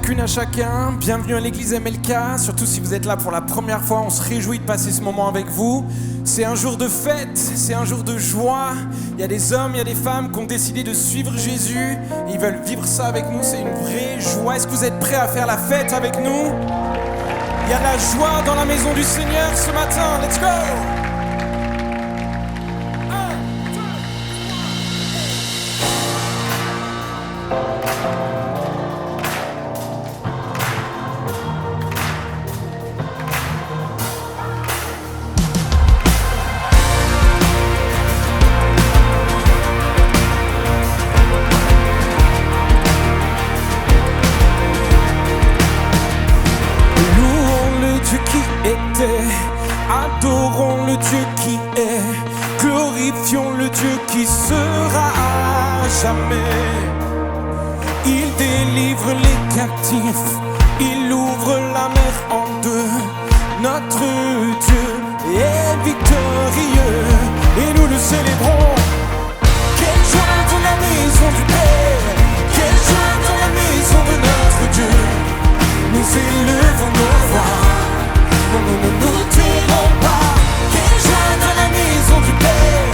chacune, à chacun. Bienvenue à l'église MLK. Surtout si vous êtes là pour la première fois, on se réjouit de passer ce moment avec vous. C'est un jour de fête, c'est un jour de joie. Il y a des hommes, il y a des femmes qui ont décidé de suivre Jésus. Ils veulent vivre ça avec nous, c'est une vraie joie. Est-ce que vous êtes prêts à faire la fête avec nous? Il y a la joie dans la maison du Seigneur ce matin. Let's go! Adorons le Dieu qui est, glorifions le Dieu qui sera à jamais. Il délivre les captifs, il ouvre la mer en deux. Notre Dieu est victorieux et nous le célébrons. Quelle joie dans la maison du Père, quelle joie dans la maison de notre Dieu. Nous élevons nos voix. Nous tairons pas. Quelle joie dans la maison du Père.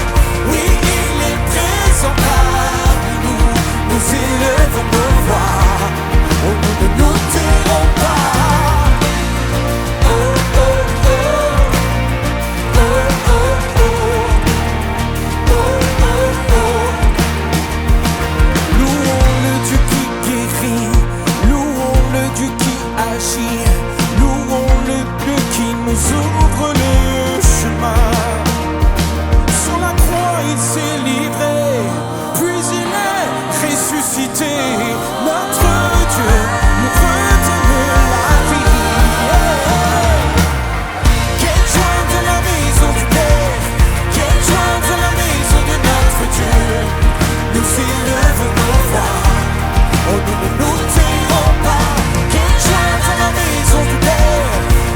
Oui, il est présent parmi nous. Nous élevons nos voix. Nous ne nous tairons pas. Oh, oh, oh. Oh, oh, oh. Oh, oh, oh. Louons le Dieu qui guérit. Louons le Dieu qui agit. Louons le Dieu qui nous ouvre le chemin. Sur la croix il s'est livré, puis il est ressuscité. Notre Dieu nous redonne la vie. Quelle joie de la maison du Père, quelle joie de la maison de notre Dieu. Nous élevons nos voix, oh nous ne nous tairons pas. Quelle joie de la maison du Père.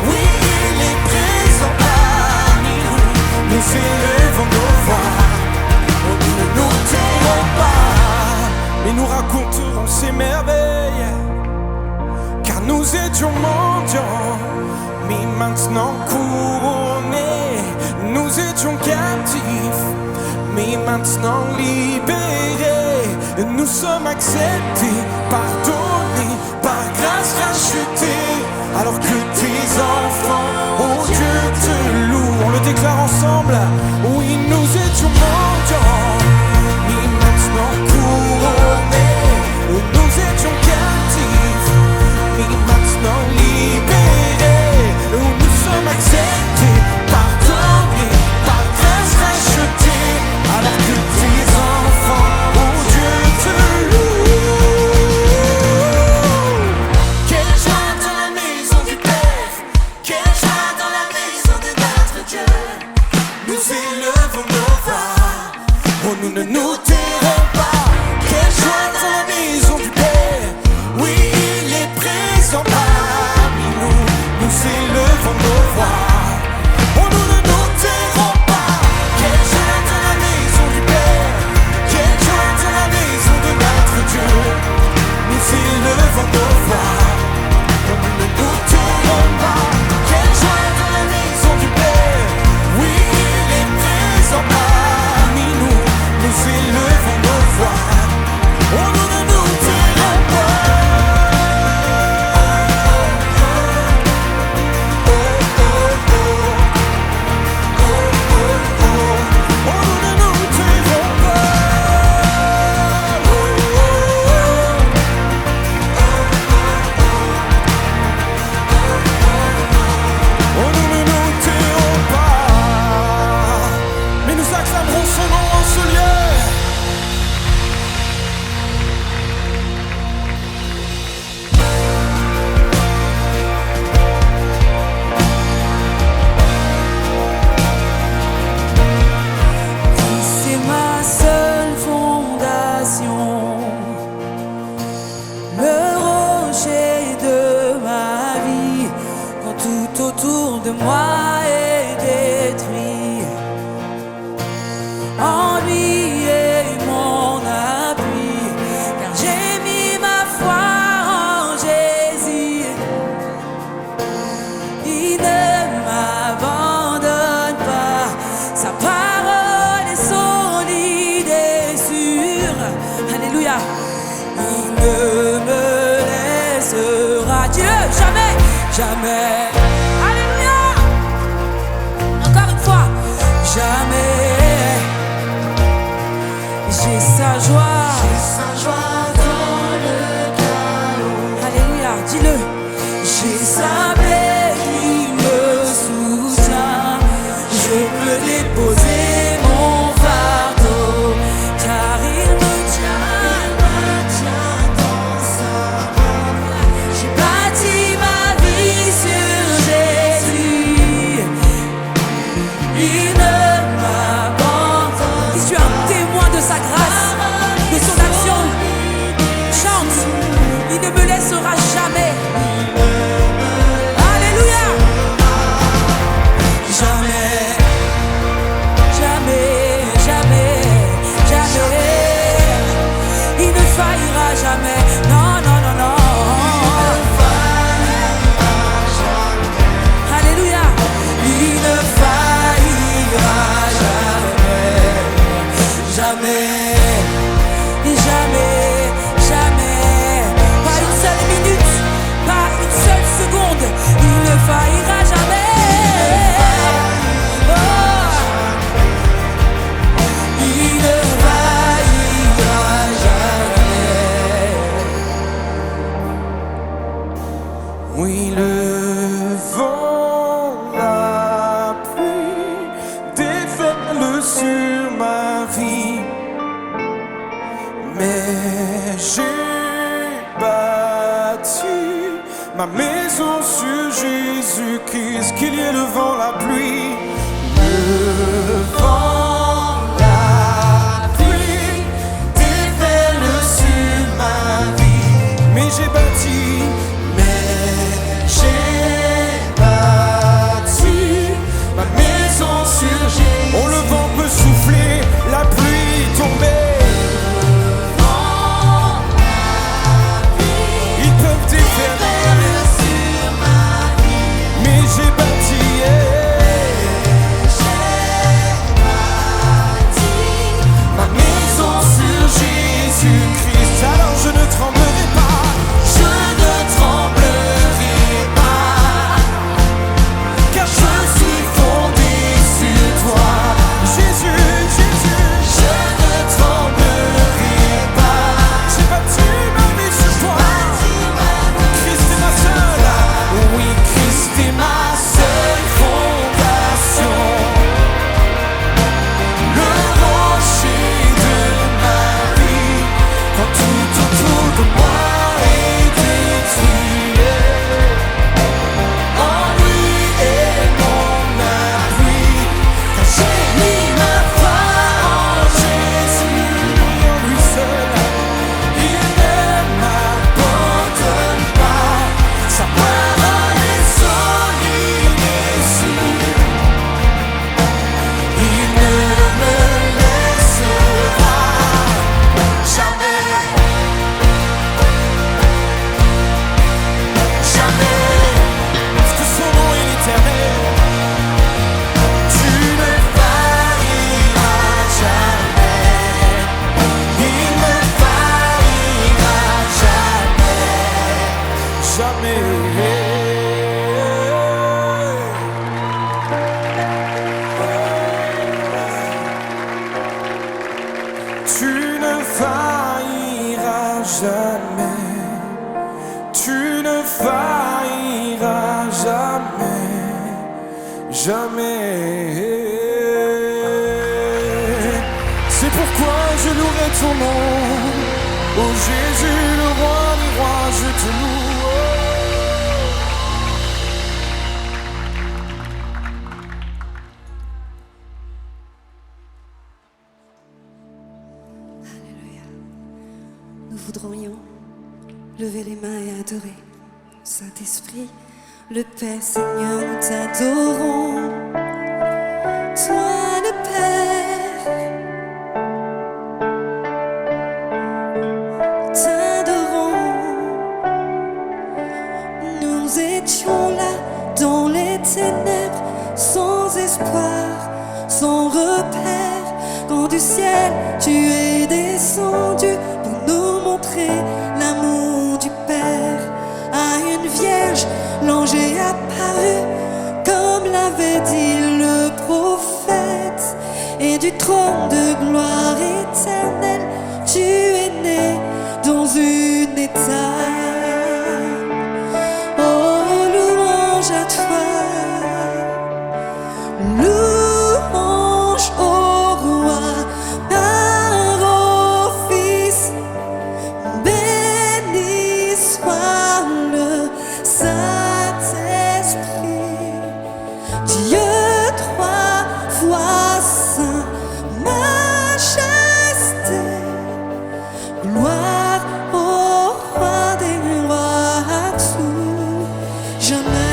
Oui, il est présent parmi nous. Nous élevons nos voix, oh, nous ne nous tairons pas. Mais nous raconterons ses merveilles, car nous étions mendiants, mais maintenant couronnés. Nous étions captifs, mais maintenant libérés. Nous sommes acceptés, pardonnés, par grâce rachetés. Alors que tes enfants, oh Dieu te loue. On le déclare ensemble. Oui, nous étions mendiants, mais maintenant couronnés. Nous étions captifs, mais maintenant libérés. Nous sommes acceptés, pardonnés, par grâce rachetés. Alors que tes enfants, oh Dieu te loue. Quelle joie dans la maison du Père, quelle joie dans la maison de notre Dieu. Nous élevons nos voix, oh nous ne nous tairons pas. Quelle joie dans la maison du Père, oui il est présent parmi nous. Nous élevons nos voix, oh nous ne nous tairons pas. Quelle joie dans la maison du Père, quelle joie dans la maison de notre Dieu. Nous élevons nos voix, oh nous ne nous tairons pas. Quelle joie dans la maison du Père, oui il est présent parmi nous. Nous élevons nos voix, oh nous ne nous tairons pas. Oh, oh, oh. Oh, oh, oh. Oh nous ne nous tairons pas. Oh, oh, oh. Oh nous ne nous tairons pas. Mais nous acclamerons son nom en ce lieu. C'est ma seule fondation, le rocher de ma vie, quand tout autour de moi est détruit. En lui est mon appui, car j'ai mis ma foi en Jésus. il ne m'abandonne pas. Sa parole est solide et sûre. Alléluia. Il ne me laissera, Dieu, jamais, jamais. Alléluia. Encore une fois, jamais. J'ai sa joie. J'ai sa joie dans le chaos. Alléluia, dis-le. J'ai sa paix qui me soutient. Je peux déposer mon fardeau, car il me tient dans sa main. J'ai bâti ma vie sur Jésus. Il ne m'abandonne. Si tu es un témoin de sa grâce, de son action, chante. Il ne me laissera jamais. Alléluia. Jamais, jamais, jamais, jamais. Il ne faillira jamais. Non, non, non, non. Alléluia. Il ne faillira jamais. Jamais. Jamais, jamais, pas une seule minute, pas une seule seconde, il ne faillira jamais. Oh, il ne faillira jamais. Oui, le vent, la pluie déferlent sur ma vie, mais j'ai bâti ma maison sur Jésus-Christ. Qu'il y ait le vent, la pluie, le vent, la pluie déferlent sur ma vie, mais j'ai bâti, ma maison sur Jésus. Oh, le vent peut souffler, la pluie tomber. Ils peuvent déferler sur ma vie, mais j'ai bâti, ma maison sur Jésus-Christ. Alors je ne tremblerai pas, je ne tremblerai pas, car je suis fondé sur toi, Jésus, Jésus. Je ne tremblerai pas, j'ai bâti ma vie sur toi. Christ est ma seule, oui, Christ est ma seule fondation, le rocher de ma vie, quand tout autour de moi est détruit. En lui est mon appui, car j'ai mis ma foi en Jésus. En lui seul, il ne m'abandonne pas. Sa parole est solide et sûre. Il ne me laissera jamais, jamais, parce que son nom est éternel. Tu ne failliras jamais, il ne faillira jamais, jamais. Tu ne failliras jamais, tu ne failliras jamais, jamais. C'est pourquoi je louerai ton nom, oh Jésus, le roi des rois, je te loue. Alléluia. Nous voudrions lever les mains et adorer. Saint-Esprit, le Père Seigneur, nous t'adorons. Toi le Père, t'adorons. Nous étions là dans les les ténèbres, sans espoir, sans repère, quand du ciel tu es descendu pour nous montrer l'amour du Père. À une vierge, l'ange est apparu, comme l'avait dit le prophète, et du trône de gloire éternelle, tu es né dans une étape. À toi, louange au roi, Père au Fils, béni soit le Saint-Esprit, Dieu trois fois saint, majesté, gloire au roi des rois à tout jamais.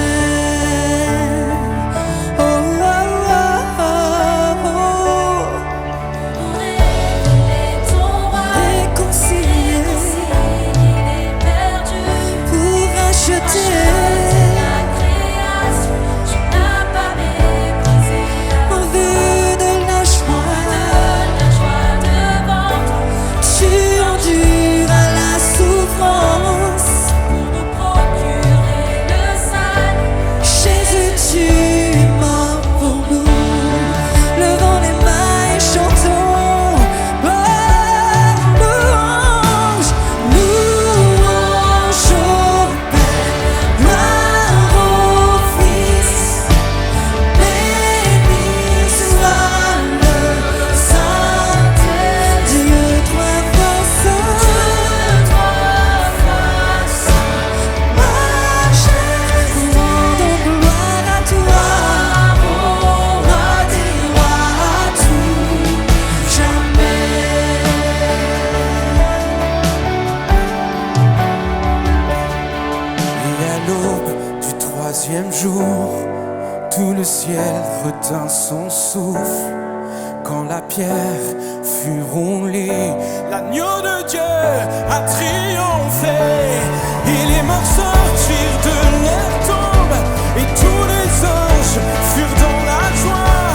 Jour, tout le ciel retint son souffle. Quand la pierre fut roulée, l'agneau de Dieu a triomphé. Et les morts sortirent de leur tombe, et tous les anges furent dans la joie.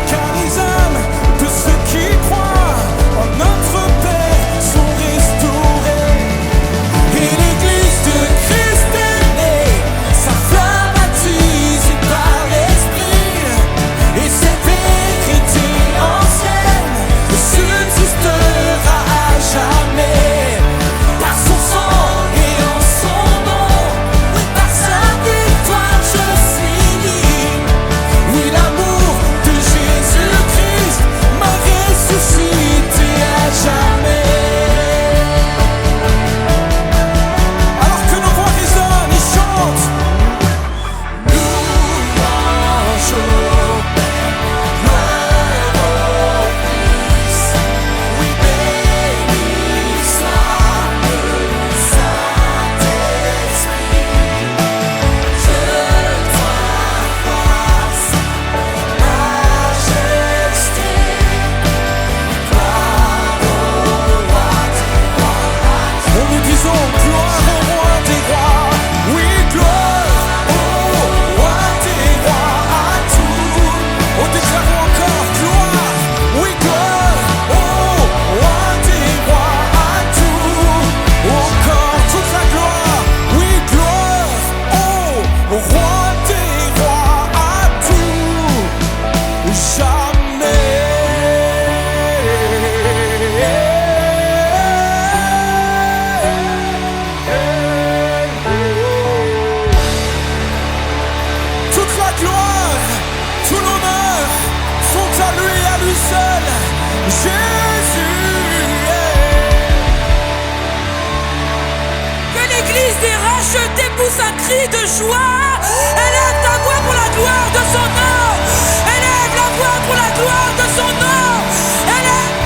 Car les âmes de ceux qui croient en notre Père sont restaurées. Et l'église de Christ est née, sa flamme attisée par l'Esprit, et cette vérité ancienne subsistera à jamais. Par son sang et en son nom, par sa victoire je suis libre. Oui, l'amour de Jésus-Christ m'a ressuscité à jamais. Alors que nos voix résonnent et chantent, louange au Père, gloire au Fils, oui, béni soit le Saint-Esprit, Dieu trois fois saint, majesté, gloire au roi des rois. Oh, nous disons gloire au roi des rois, oui, gloire au roi des rois à tout. Oh, déclarons encore gloire, oui, gloire au roi des rois à tout. Encore toute la gloire, oui, gloire au roi des rois à tout. Jamais. Toute la gloire, tout l'honneur sont à lui et à lui seul. Jésus. Que l'église des rachetés pousse un cri de joie. Élève ta voix pour la gloire de son nom. Élève la voix pour la gloire de son nom. Élève.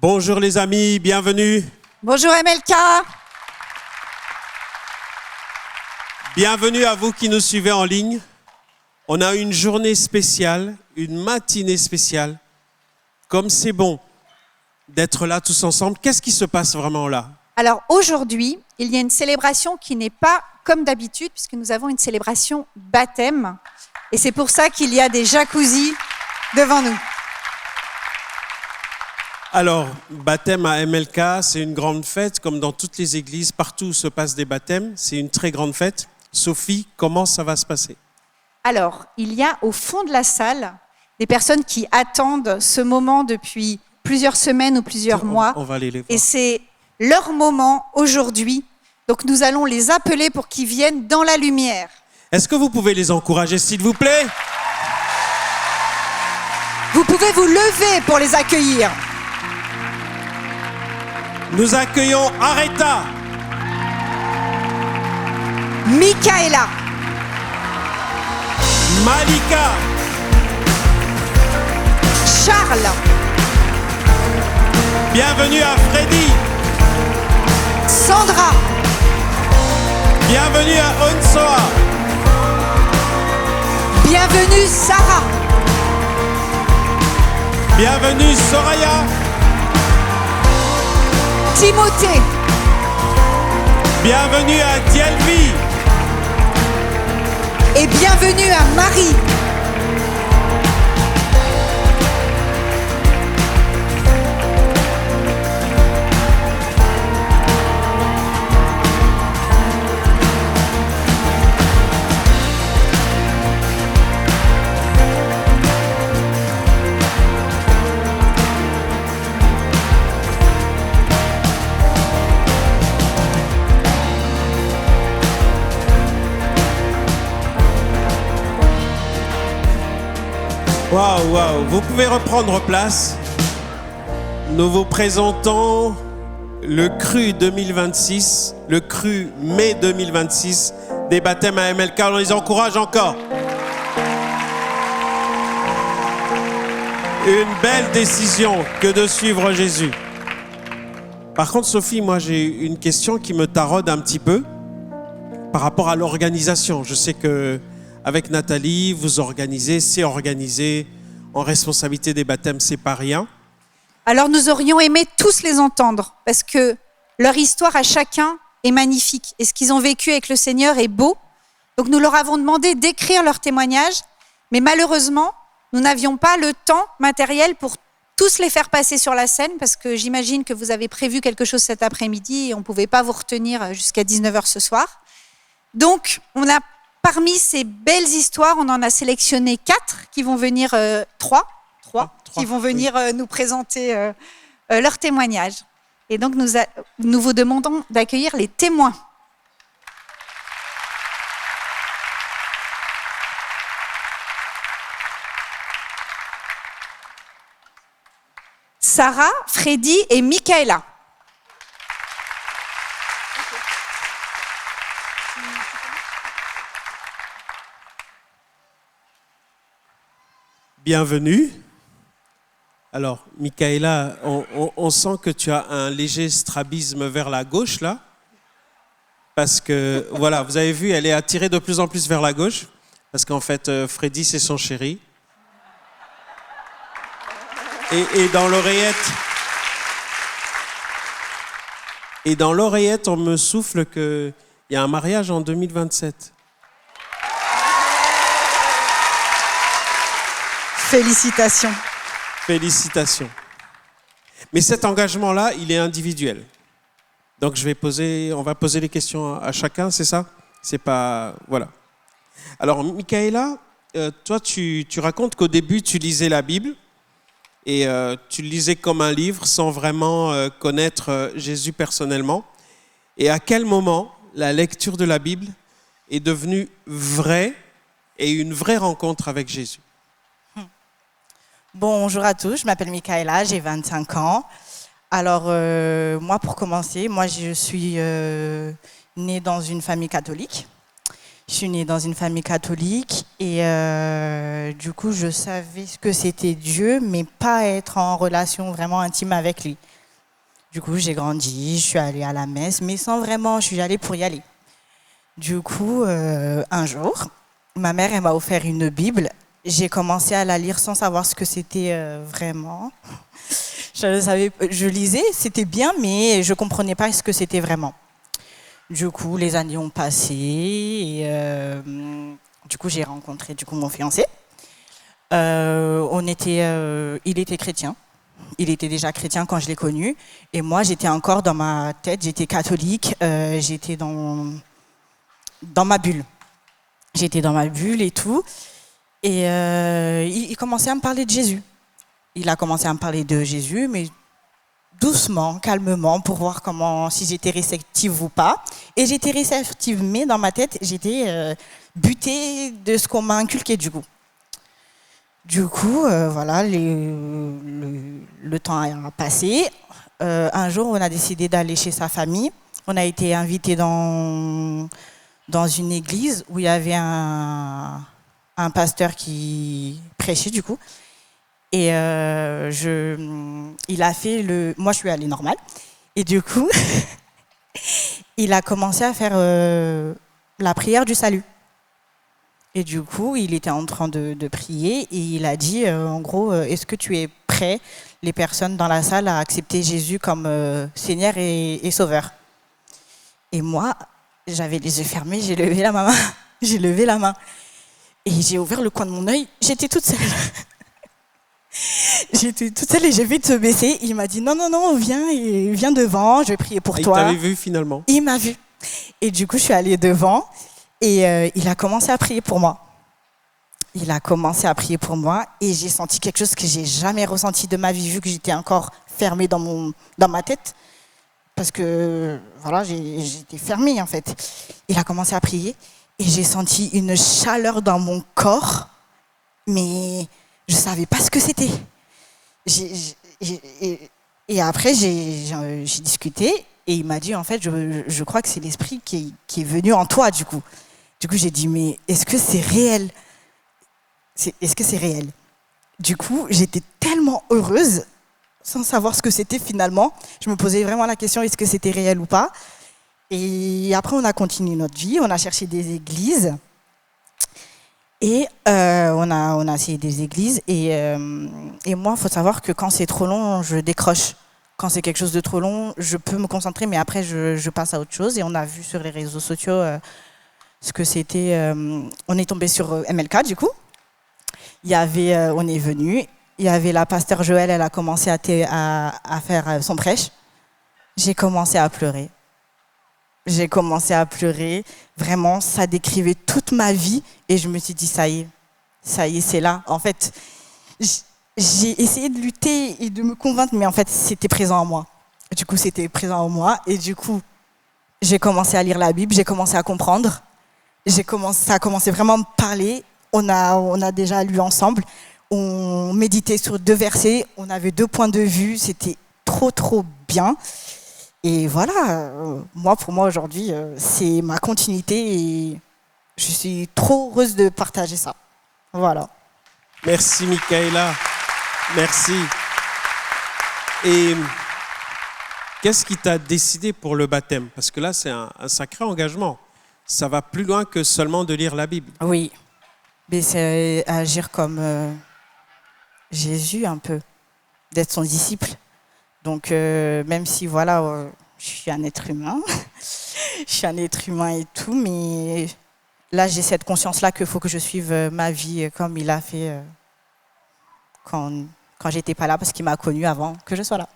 Bonjour les amis, bienvenue. Bonjour MLK. Bienvenue à vous qui nous suivez en ligne. On a une journée spéciale. une matinée spéciale. Comme c'est bon d'être là tous ensemble, qu'est-ce qui se passe vraiment là? Alors aujourd'hui, il y a une célébration qui n'est pas comme d'habitude, puisque nous avons une célébration baptême. Et c'est pour ça qu'il y a des jacuzzis devant nous. Alors, baptême à MLK, c'est une grande fête, comme dans toutes les églises, partout où se passent des baptêmes, c'est une très grande fête. Sophie, comment ça va se passer? Alors, il y a au fond de la salle des personnes qui attendent ce moment depuis plusieurs semaines ou plusieurs mois. On va aller les voir. Et c'est leur moment aujourd'hui. Donc nous allons les appeler pour qu'ils viennent dans la lumière. Est-ce que vous pouvez les encourager, s'il vous plaît? Vous pouvez vous lever pour les accueillir. Nous accueillons Aretha, Michaela, Malika, Charles, bienvenue à Freddy, Sandra, bienvenue à Onsoa, bienvenue Sarah, bienvenue Soraya, Timothée, bienvenue à Dielvi, et bienvenue à Marie. Waouh, waouh, vous pouvez reprendre place. Nous vous présentons le cru 2026, le cru mai 2026 des baptêmes à MLK. On les encourage encore. Une belle décision que de suivre Jésus. Par contre, Sophie, moi j'ai une question qui me taraude un petit peu par rapport à l'organisation. Je sais que avec Nathalie, vous organisez, c'est organisé en responsabilité des baptêmes, c'est pas rien. Alors nous aurions aimé tous les entendre, parce que leur histoire à chacun est magnifique. Et ce qu'ils ont vécu avec le Seigneur est beau. Donc nous leur avons demandé d'écrire leur témoignage, mais malheureusement, nous n'avions pas le temps matériel pour tous les faire passer sur la scène, parce que j'imagine que vous avez prévu quelque chose cet après-midi et on ne pouvait pas vous retenir jusqu'à 19h ce soir. Donc, parmi ces belles histoires, on en a sélectionné 4 qui vont venir, 3 qui vont venir nous présenter leur témoignage. Et donc, nous vous demandons d'accueillir les témoins. Sarah, Freddy et Michaela. Bienvenue. Alors, Michaela, on sent que tu as un léger strabisme vers la gauche, là. Parce que, voilà, vous avez vu, elle est attirée de plus en plus vers la gauche. Parce qu'en fait, Freddy, c'est son chéri. Et dans l'oreillette, on me souffle qu'il y a un mariage en 2027. Félicitations. Félicitations. Mais cet engagement-là, il est individuel. Donc on va poser les questions à chacun, c'est ça? C'est pas... Voilà. Alors, Michaela, toi, tu racontes qu'au début, tu lisais la Bible et tu le lisais comme un livre sans vraiment connaître Jésus personnellement. Et à quel moment la lecture de la Bible est devenue vraie et une vraie rencontre avec Jésus? Bonjour à tous, je m'appelle Michaela, j'ai 25 ans. Alors, moi, pour commencer, je suis née dans une famille catholique. Je suis née dans une famille catholique et du coup, je savais ce que c'était Dieu, mais pas être en relation vraiment intime avec lui. Du coup, j'ai grandi, je suis allée à la messe, mais sans vraiment, je suis allée pour y aller. Du coup, un jour, ma mère, elle m'a offert une Bible j'ai commencé à la lire sans savoir ce que c'était vraiment. Je lisais, c'était bien, mais je ne comprenais pas ce que c'était vraiment. Du coup, les années ont passé et du coup, j'ai rencontré mon fiancé. Il était chrétien. Il était déjà chrétien quand je l'ai connu. Et moi, j'étais encore dans ma tête, j'étais catholique, j'étais dans ma bulle. J'étais dans ma bulle et tout. Et il commençait à me parler de Jésus. Il a commencé à me parler de Jésus, mais doucement, calmement, pour voir si j'étais réceptive ou pas. Et j'étais réceptive, mais dans ma tête, j'étais butée de ce qu'on m'a inculqué du coup. Du coup, voilà, le temps a passé. Un jour, on a décidé d'aller chez sa famille. On a été invités dans une église où il y avait un pasteur qui prêchait du coup. Et il a fait moi je suis allée normale. Et du coup, il a commencé à faire la prière du salut. Et du coup, il était en train de prier et il a dit, en gros, est-ce que tu es prêt, les personnes dans la salle, à accepter Jésus comme Seigneur et Sauveur? Et moi, j'avais les yeux fermés, j'ai levé la main. J'ai levé la main. Et j'ai ouvert le coin de mon œil, j'étais toute seule. J'étais toute seule et j'ai vite se baisser. Il m'a dit non, viens devant, je vais prier pour toi. Il t'avait vu finalement? Il m'a vu. Et du coup, je suis allée devant et il a commencé à prier pour moi. Il a commencé à prier pour moi et j'ai senti quelque chose que j'ai jamais ressenti de ma vie, vu que j'étais encore fermée dans ma tête. Parce que voilà, j'étais fermée en fait. Il a commencé à prier et j'ai senti une chaleur dans mon corps, mais je savais pas ce que c'était. Et après, j'ai discuté et il m'a dit, en fait, je crois que c'est l'esprit qui est venu en toi, du coup. Du coup, j'ai dit, mais est-ce que c'est réel? Est-ce que c'est réel? Du coup, j'étais tellement heureuse, sans savoir ce que c'était finalement. Je me posais vraiment la question, est-ce que c'était réel ou pas? Et après, on a continué notre vie, on a cherché des églises. Et on a essayé des églises. Et moi, il faut savoir que quand c'est trop long, je décroche. Quand c'est quelque chose de trop long, je peux me concentrer, mais après, je passe à autre chose. Et on a vu sur les réseaux sociaux ce que c'était. On est tombé sur MLK, du coup. On est venu. Il y avait la pasteur Joël, elle a commencé à faire son prêche. J'ai commencé à pleurer. Vraiment, ça décrivait toute ma vie. Et je me suis dit, ça y est, c'est là. En fait, j'ai essayé de lutter et de me convaincre, mais en fait, c'était présent en moi. Du coup, c'était présent en moi. Et du coup, j'ai commencé à lire la Bible, j'ai commencé à comprendre. Ça a commencé vraiment à me parler. On a déjà lu ensemble. On méditait sur 2 versets. On avait 2 points de vue. C'était trop, trop bien. Et voilà, pour moi aujourd'hui, c'est ma continuité et je suis trop heureuse de partager ça. Voilà. Merci Michaela, merci. Et qu'est-ce qui t'a décidé pour le baptême? Parce que là, c'est un sacré engagement. Ça va plus loin que seulement de lire la Bible. Oui, mais c'est agir comme Jésus un peu, d'être son disciple. Donc, même si, voilà, je suis un être humain, et tout, mais là, j'ai cette conscience-là qu'il faut que je suive ma vie comme il a fait quand j'étais pas là, parce qu'il m'a connue avant que je sois là.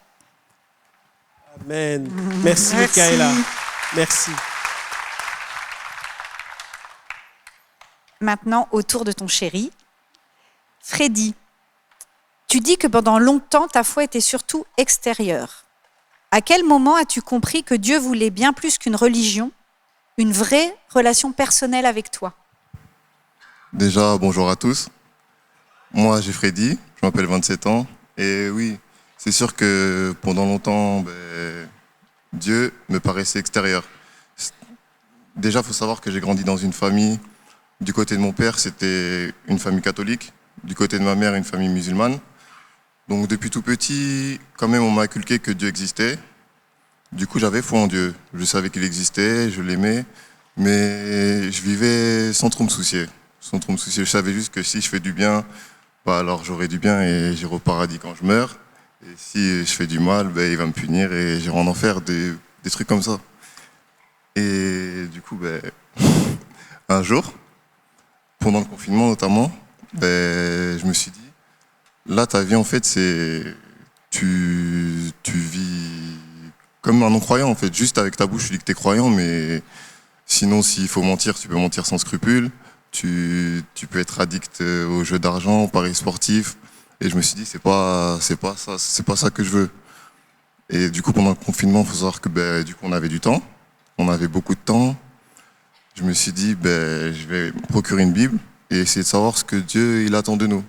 Amen. Merci Michaela. Merci. Maintenant, au tour de ton chéri. Freddy, tu dis que pendant longtemps, ta foi était surtout extérieure. À quel moment as-tu compris que Dieu voulait bien plus qu'une religion, une vraie relation personnelle avec toi? Déjà, bonjour à tous. Moi, j'ai Freddy, je m'appelle 27 ans. Et oui, c'est sûr que pendant longtemps, Dieu me paraissait extérieur. Déjà, il faut savoir que j'ai grandi dans une famille. Du côté de mon père, c'était une famille catholique. Du côté de ma mère, une famille musulmane. Donc depuis tout petit, quand même, on m'a inculqué que Dieu existait. Du coup, j'avais foi en Dieu. Je savais qu'il existait, je l'aimais, mais je vivais sans trop me soucier. sans trop me soucier. Je savais juste que si je fais du bien, bah alors j'aurai du bien et j'irai au paradis quand je meurs. Et si je fais du mal, bah, il va me punir et j'irai en enfer, des trucs comme ça. Et du coup, bah, un jour, pendant le confinement notamment, bah, je me suis dit, là, ta vie, en fait, c'est... Tu vis comme un non-croyant, en fait. Juste avec ta bouche, tu dis que t'es croyant, mais sinon, s'il faut mentir, tu peux mentir sans scrupule. Tu peux être addict aux jeux d'argent, aux paris sportifs. Et je me suis dit, c'est pas ça que je veux. Et du coup, pendant le confinement, il faut savoir que ben, du coup, on avait du temps. On avait beaucoup de temps. Je me suis dit, ben, je vais me procurer une Bible et essayer de savoir ce que Dieu il attend de nous.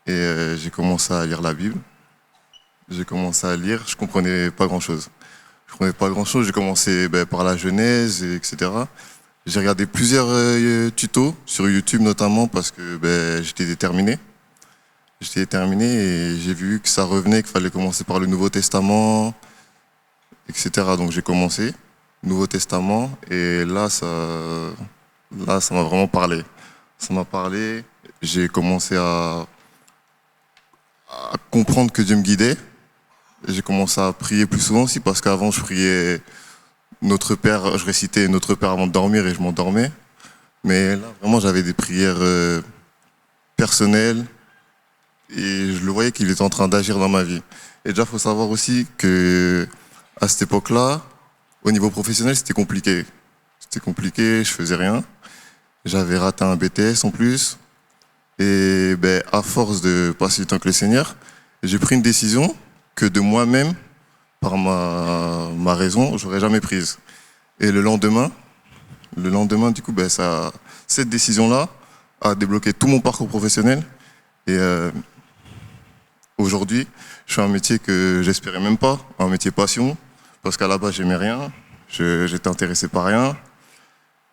Et j'ai commencé à lire la Bible. J'ai commencé à lire, je comprenais pas grand-chose. J'ai commencé ben, par la Genèse, etc. J'ai regardé plusieurs tutos sur YouTube notamment parce que ben, j'étais déterminé. Et j'ai vu que ça revenait, qu'il fallait commencer par le Nouveau Testament, etc. Donc j'ai commencé, Nouveau Testament, et là ça m'a vraiment parlé. Ça m'a parlé, j'ai commencé à comprendre que Dieu me guidait. J'ai commencé à prier plus souvent aussi, parce qu'avant je priais Notre Père, je récitais Notre Père avant de dormir et je m'endormais. Mais là, vraiment, j'avais des prières personnelles et je le voyais qu'il était en train d'agir dans ma vie. Et déjà, il faut savoir aussi que à cette époque-là, au niveau professionnel, c'était compliqué. Je faisais rien. J'avais raté un BTS en plus. Et ben, à force de passer du temps avec le Seigneur, j'ai pris une décision que de moi-même, par ma raison, j'aurais jamais prise. Et le lendemain, du coup, ben, cette décision-là a débloqué tout mon parcours professionnel. Et aujourd'hui, je fais un métier que j'espérais même pas, un métier passion, parce qu'à la base, j'aimais rien, j'étais intéressé par rien.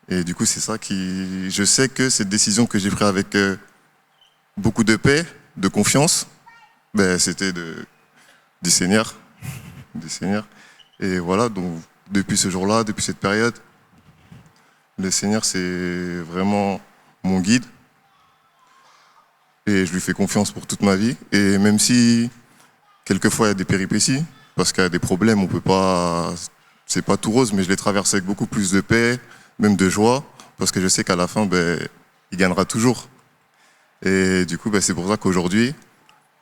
Et du coup, c'est ça je sais que cette décision que j'ai prise avec beaucoup de paix, de confiance, ben, c'était du Seigneur. Et voilà, donc depuis ce jour-là, depuis cette période, le Seigneur, c'est vraiment mon guide. Et je lui fais confiance pour toute ma vie. Et même si, quelquefois, il y a des péripéties, parce qu'il y a des problèmes, c'est pas tout rose, mais je les traverse avec beaucoup plus de paix, même de joie, parce que je sais qu'à la fin, ben, il gagnera toujours. Et du coup, ben, c'est pour ça qu'aujourd'hui,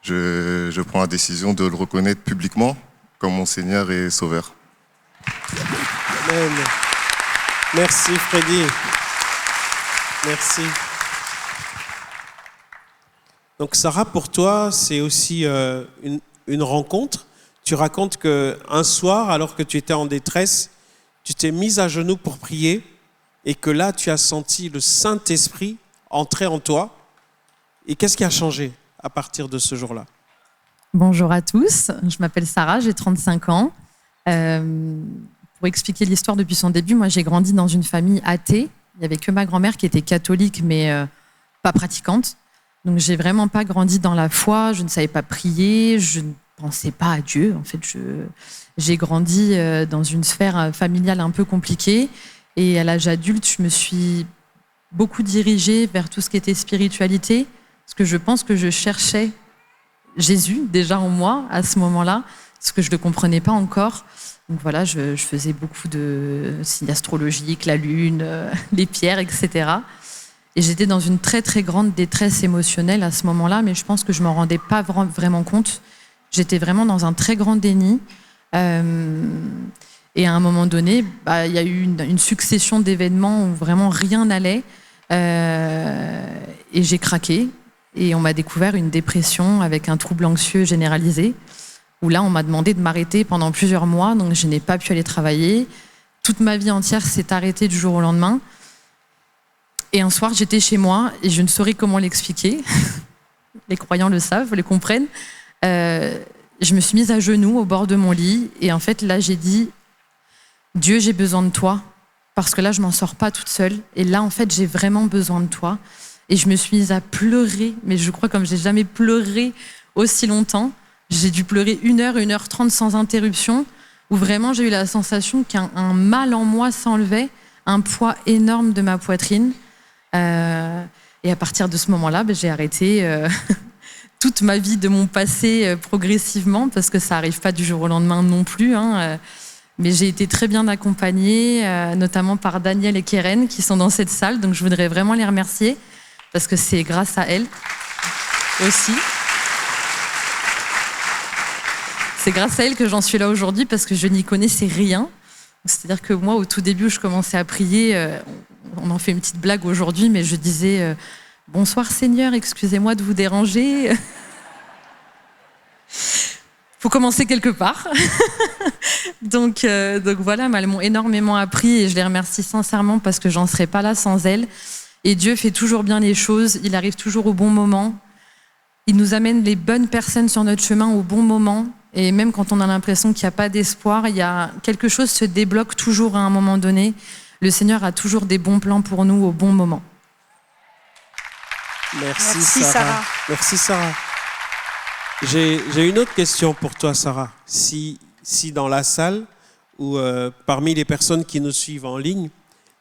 je prends la décision de le reconnaître publiquement comme mon Seigneur et Sauveur. Amen. Merci Freddy. Merci. Donc Sarah, pour toi, c'est aussi une rencontre. Tu racontes qu'un soir, alors que tu étais en détresse, tu t'es mise à genoux pour prier et que là, tu as senti le Saint-Esprit entrer en toi. Et qu'est-ce qui a changé à partir de ce jour-là ? Bonjour à tous, je m'appelle Sarah, j'ai 35 ans. Pour expliquer l'histoire depuis son début, moi j'ai grandi dans une famille athée. Il n'y avait que ma grand-mère qui était catholique mais pas pratiquante. Donc j'ai vraiment pas grandi dans la foi, je ne savais pas prier, je ne pensais pas à Dieu. En fait, j'ai grandi dans une sphère familiale un peu compliquée. Et à l'âge adulte, je me suis beaucoup dirigée vers tout ce qui était spiritualité, parce que je pense que je cherchais Jésus déjà en moi à ce moment-là, parce que je ne le comprenais pas encore. Donc voilà, je faisais beaucoup de signes astrologiques, la lune, les pierres, etc. Et j'étais dans une très très grande détresse émotionnelle à ce moment-là, mais je pense que je ne m'en rendais pas vraiment compte. J'étais vraiment dans un très grand déni. Et à un moment donné, il y a eu une succession d'événements où vraiment rien n'allait. Et j'ai craqué. Et on m'a découvert une dépression avec un trouble anxieux généralisé, où là, on m'a demandé de m'arrêter pendant plusieurs mois, donc je n'ai pas pu aller travailler. Toute ma vie entière s'est arrêtée du jour au lendemain. Et un soir, j'étais chez moi, et je ne saurais comment l'expliquer. Les croyants le savent, le comprennent. Je me suis mise à genoux au bord de mon lit, et en fait, là, j'ai dit « Dieu, j'ai besoin de toi, parce que là, je m'en sors pas toute seule. Et là, en fait, j'ai vraiment besoin de toi. » Et je me suis mise à pleurer, mais je crois comme j'ai jamais pleuré aussi longtemps. J'ai dû pleurer 1h30 sans interruption, où vraiment j'ai eu la sensation qu'un mal en moi s'enlevait, un poids énorme de ma poitrine. Et à partir de ce moment-là, j'ai arrêté toute ma vie de mon passé progressivement, parce que ça n'arrive pas du jour au lendemain non plus. Mais j'ai été très bien accompagnée, notamment par Daniel et Keren, qui sont dans cette salle. Donc je voudrais vraiment les remercier, parce que c'est grâce à elles aussi. C'est grâce à elles que j'en suis là aujourd'hui, parce que je n'y connaissais rien. C'est-à-dire que moi, au tout début, où je commençais à prier, on en fait une petite blague aujourd'hui, mais je disais « Bonsoir Seigneur, excusez-moi de vous déranger ». Faut commencer quelque part. donc voilà, mais elles m'ont énormément appris et je les remercie sincèrement parce que j'en serais pas là sans elles. Et Dieu fait toujours bien les choses, il arrive toujours au bon moment. Il nous amène les bonnes personnes sur notre chemin au bon moment. Et même quand on a l'impression qu'il n'y a pas d'espoir, il y a quelque chose se débloque toujours à un moment donné. Le Seigneur a toujours des bons plans pour nous au bon moment. Merci Sarah. Merci Sarah. J'ai une autre question pour toi, Sarah. Si dans la salle ou parmi les personnes qui nous suivent en ligne,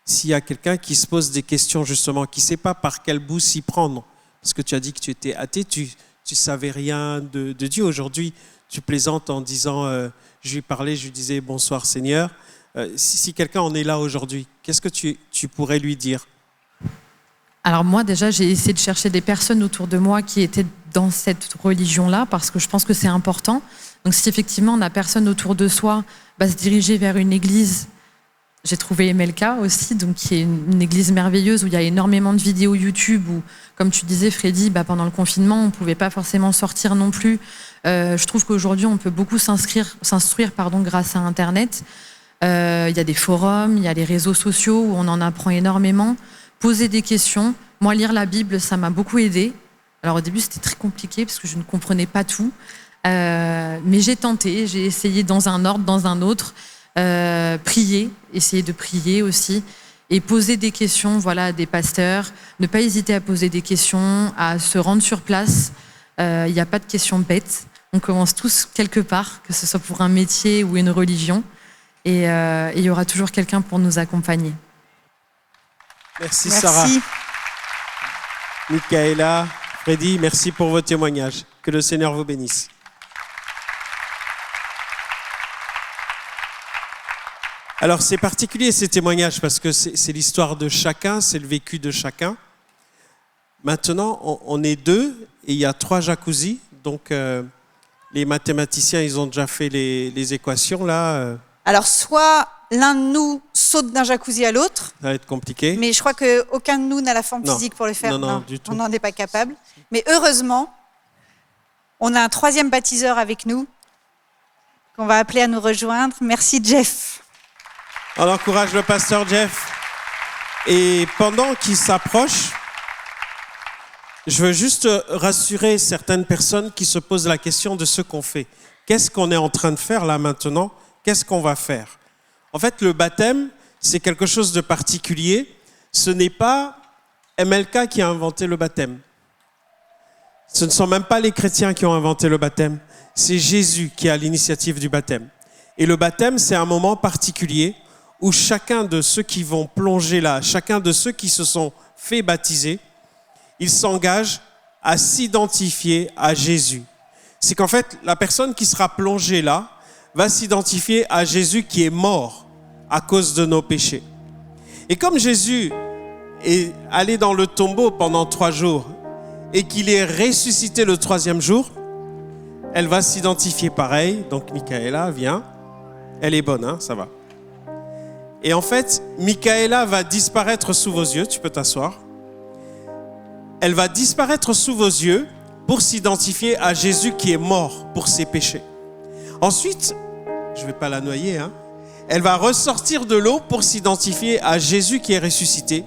s'il y a quelqu'un qui se pose des questions justement, qui ne sait pas par quel bout s'y prendre, parce que tu as dit que tu étais athée, tu savais rien de Dieu. Aujourd'hui, tu plaisantes en disant, je lui parlais, je lui disais bonsoir Seigneur. Si quelqu'un en est là aujourd'hui, qu'est-ce que tu pourrais lui dire ? Alors moi déjà, j'ai essayé de chercher des personnes autour de moi qui étaient dans cette religion-là, parce que je pense que c'est important. Donc si effectivement on n'a personne autour de soi, se diriger vers une église. J'ai trouvé MLK aussi, donc qui est une église merveilleuse où il y a énormément de vidéos YouTube où, comme tu disais Freddy, pendant le confinement, on ne pouvait pas forcément sortir non plus. Je trouve qu'aujourd'hui, on peut beaucoup s'instruire grâce à Internet. Il y a des forums, il y a les réseaux sociaux où on en apprend énormément. Poser des questions. Moi, lire la Bible, ça m'a beaucoup aidée. Alors au début, c'était très compliqué parce que je ne comprenais pas tout. Mais j'ai tenté, j'ai essayé dans un ordre, dans un autre. Prier, essayer de prier aussi. Et poser des questions à des pasteurs. Ne pas hésiter à poser des questions, à se rendre sur place. Il n'y a pas de questions bêtes. On commence tous quelque part, que ce soit pour un métier ou une religion. Et il y aura toujours quelqu'un pour nous accompagner. Merci Sarah. Michaela, Freddy, merci pour vos témoignages. Que le Seigneur vous bénisse. Alors c'est particulier ces témoignages parce que c'est l'histoire de chacun, c'est le vécu de chacun. Maintenant, on est deux et il y a 3 jacuzzis. Donc les mathématiciens, ils ont déjà fait les équations là. Alors soit l'un de nous saute d'un jacuzzi à l'autre. Ça va être compliqué. Mais je crois qu'aucun de nous n'a la forme physique pour le faire. Non, du tout. On n'en est pas capable. Mais heureusement, on a un 3e baptiseur avec nous qu'on va appeler à nous rejoindre. Merci Jeff. On encourage le pasteur Jeff. Et pendant qu'il s'approche, je veux juste rassurer certaines personnes qui se posent la question de ce qu'on fait. Qu'est-ce qu'on est en train de faire là maintenant ? Qu'est-ce qu'on va faire ? En fait, le baptême, c'est quelque chose de particulier. Ce n'est pas MLK qui a inventé le baptême. Ce ne sont même pas les chrétiens qui ont inventé le baptême. C'est Jésus qui a l'initiative du baptême. Et le baptême, c'est un moment particulier où chacun de ceux qui vont plonger là, chacun de ceux qui se sont fait baptiser, ils s'engagent à s'identifier à Jésus. C'est qu'en fait, la personne qui sera plongée là va s'identifier à Jésus qui est mort à cause de nos péchés. Et comme Jésus est allé dans le tombeau pendant 3 jours et qu'il est ressuscité le 3e jour, elle va s'identifier pareil. Donc Michaela, viens. Elle est bonne, hein, ça va. Et en fait, Michaela va disparaître sous vos yeux. Tu peux t'asseoir. Elle va disparaître sous vos yeux pour s'identifier à Jésus qui est mort pour ses péchés. Ensuite, je ne vais pas la noyer, hein, elle va ressortir de l'eau pour s'identifier à Jésus qui est ressuscité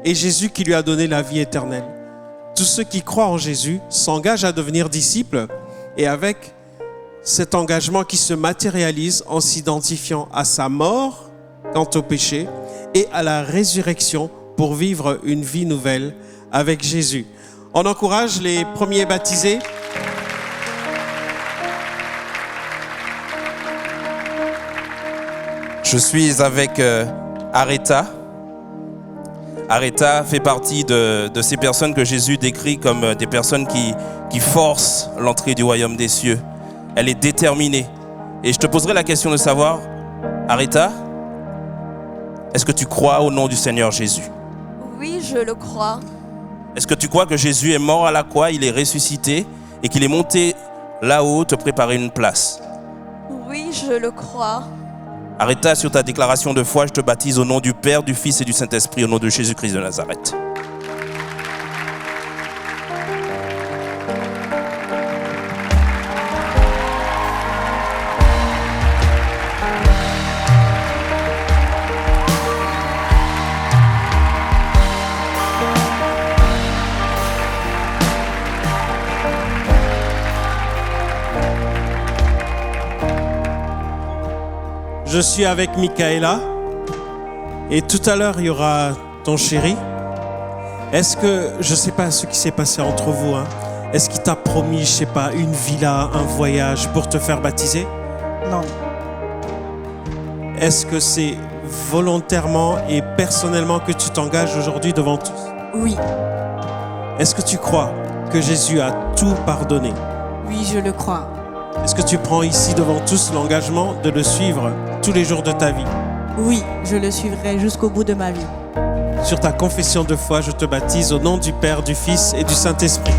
et Jésus qui lui a donné la vie éternelle. Tous ceux qui croient en Jésus s'engagent à devenir disciples et avec cet engagement qui se matérialise en s'identifiant à sa mort quant au péché et à la résurrection pour vivre une vie nouvelle avec Jésus. On encourage les premiers baptisés. Je suis avec Aretha. Aretha fait partie de ces personnes que Jésus décrit comme des personnes qui forcent l'entrée du royaume des cieux. Elle est déterminée. Et je te poserai la question de savoir, Aretha, est-ce que tu crois au nom du Seigneur Jésus? Oui, je le crois. Est-ce que tu crois que Jésus est mort à la croix, il est ressuscité et qu'il est monté là-haut te préparer une place? Oui, je le crois. Aretha, sur ta déclaration de foi, je te baptise au nom du Père, du Fils et du Saint-Esprit, au nom de Jésus-Christ de Nazareth. Je suis avec Michaela et tout à l'heure il y aura ton chéri. Est-ce que, je ne sais pas ce qui s'est passé entre vous, hein, est-ce qu'il t'a promis, je sais pas, une villa, un voyage pour te faire baptiser? Non. Est-ce que c'est volontairement et personnellement que tu t'engages aujourd'hui devant tous? Oui. Est-ce que tu crois que Jésus a tout pardonné? Oui, je le crois. Est-ce que tu prends ici devant tous l'engagement de le suivre tous les jours de ta vie? Oui, je le suivrai jusqu'au bout de ma vie. Sur ta confession de foi, je te baptise au nom du Père, du Fils et du Saint-Esprit.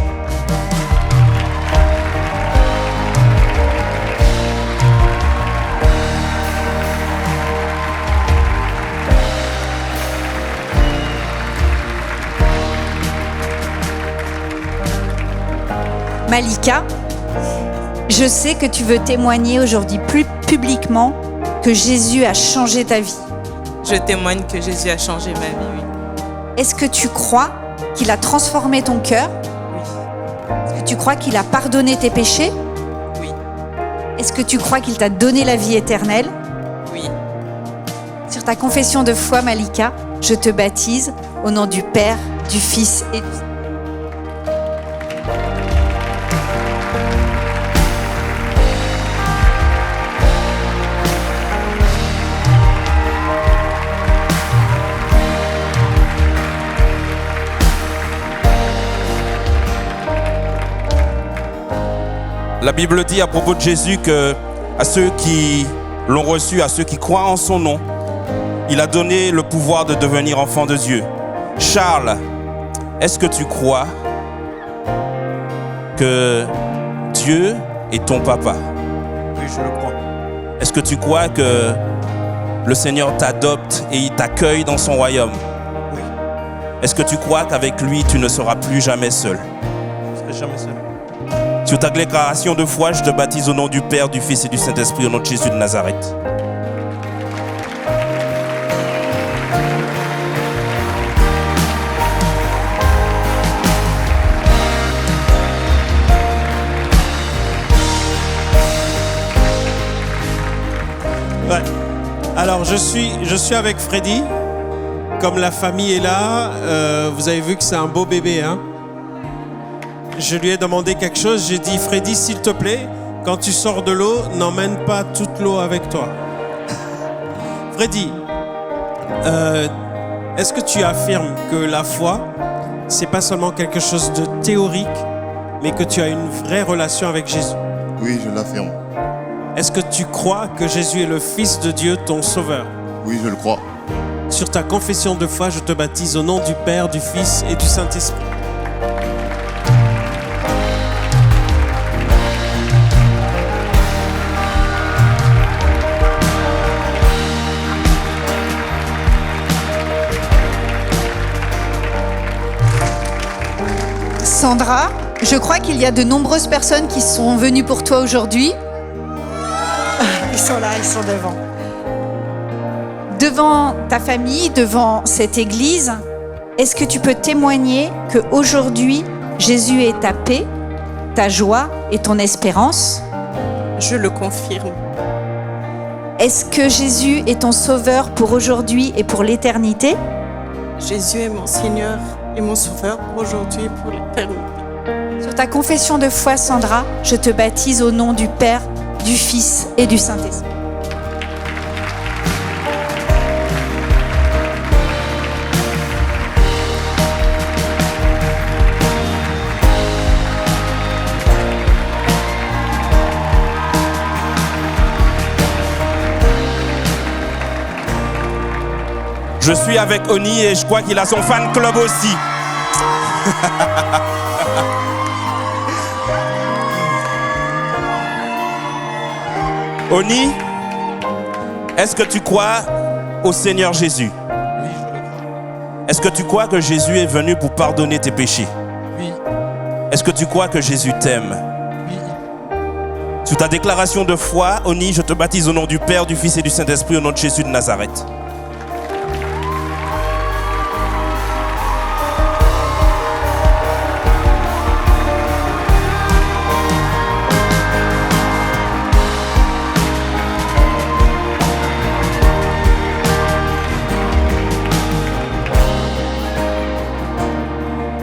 Malika, je sais que tu veux témoigner aujourd'hui plus publiquement que Jésus a changé ta vie. Je témoigne que Jésus a changé ma vie, oui. Est-ce que tu crois qu'il a transformé ton cœur? Oui. Est-ce que tu crois qu'il a pardonné tes péchés? Oui. Est-ce que tu crois qu'il t'a donné la vie éternelle? Oui. Sur ta confession de foi, Malika, je te baptise au nom du Père, du Fils et du Saint-Esprit. La Bible dit à propos de Jésus que à ceux qui l'ont reçu, à ceux qui croient en son nom, il a donné le pouvoir de devenir enfant de Dieu. Charles, est-ce que tu crois que Dieu est ton papa? Oui, je le crois. Est-ce que tu crois que le Seigneur t'adopte et il t'accueille dans son royaume? Oui. Est-ce que tu crois qu'avec lui, tu ne seras plus jamais seul? Je ne serai jamais seul. Sur ta déclaration de foi, je te baptise au nom du Père, du Fils et du Saint-Esprit, au nom de Jésus de Nazareth. Ouais. Alors, je suis avec Freddy. Comme la famille est là, vous avez vu que c'est un beau bébé, hein? Je lui ai demandé quelque chose. J'ai dit, Freddy, s'il te plaît, quand tu sors de l'eau, n'emmène pas toute l'eau avec toi. Freddy, est-ce que tu affirmes que la foi, c'est pas seulement quelque chose de théorique, mais que tu as une vraie relation avec Jésus? Oui, je l'affirme. Est-ce que tu crois que Jésus est le Fils de Dieu, ton Sauveur? Oui, je le crois. Sur ta confession de foi, je te baptise au nom du Père, du Fils et du Saint-Esprit. Sandra, je crois qu'il y a de nombreuses personnes qui sont venues pour toi aujourd'hui. Ils sont là, ils sont devant. Devant ta famille, devant cette église, est-ce que tu peux témoigner qu'aujourd'hui, Jésus est ta paix, ta joie et ton espérance? Je le confirme. Est-ce que Jésus est ton sauveur pour aujourd'hui et pour l'éternité? Jésus est mon Seigneur et mon Sauveur pour aujourd'hui et pour l'éternité. Sur ta confession de foi, Sandra, je te baptise au nom du Père, du Fils et du Saint-Esprit. Je suis avec Oni et je crois qu'il a son fan club aussi. Oni, est-ce que tu crois au Seigneur Jésus? Oui, je le crois. Est-ce que tu crois que Jésus est venu pour pardonner tes péchés? Oui, Est-ce que tu crois que Jésus t'aime? oui. Sous ta déclaration de foi, Oni, je te baptise au nom du Père, du Fils et du Saint-Esprit, au nom de Jésus de Nazareth.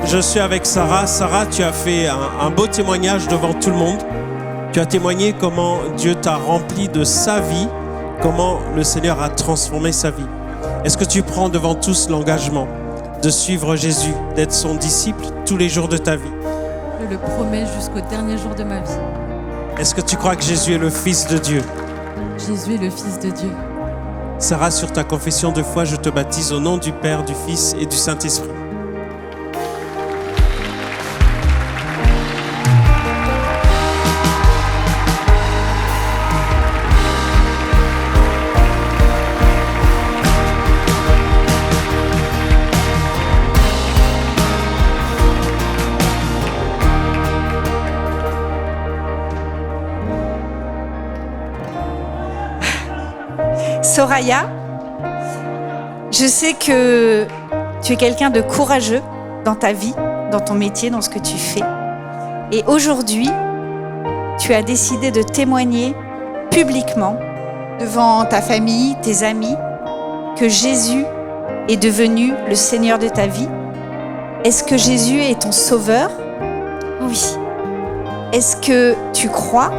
Je suis avec Sarah. Sarah, tu as fait un beau témoignage devant tout le monde. Tu as témoigné comment Dieu t'a rempli de sa vie, comment le Seigneur a transformé sa vie. Est-ce que tu prends devant tous l'engagement de suivre Jésus, d'être son disciple tous les jours de ta vie? Je le promets jusqu'au dernier jour de ma vie. Est-ce que tu crois que Jésus est le Fils de Dieu? Jésus est le Fils de Dieu. Sarah, sur ta confession de foi, je te baptise au nom du Père, du Fils et du Saint-Esprit. Soraya, je sais que tu es quelqu'un de courageux dans ta vie, dans ton métier, dans ce que tu fais. Et aujourd'hui, tu as décidé de témoigner publiquement devant ta famille, tes amis, que Jésus est devenu le Seigneur de ta vie. Est-ce que Jésus est ton sauveur? Oui. Est-ce que tu crois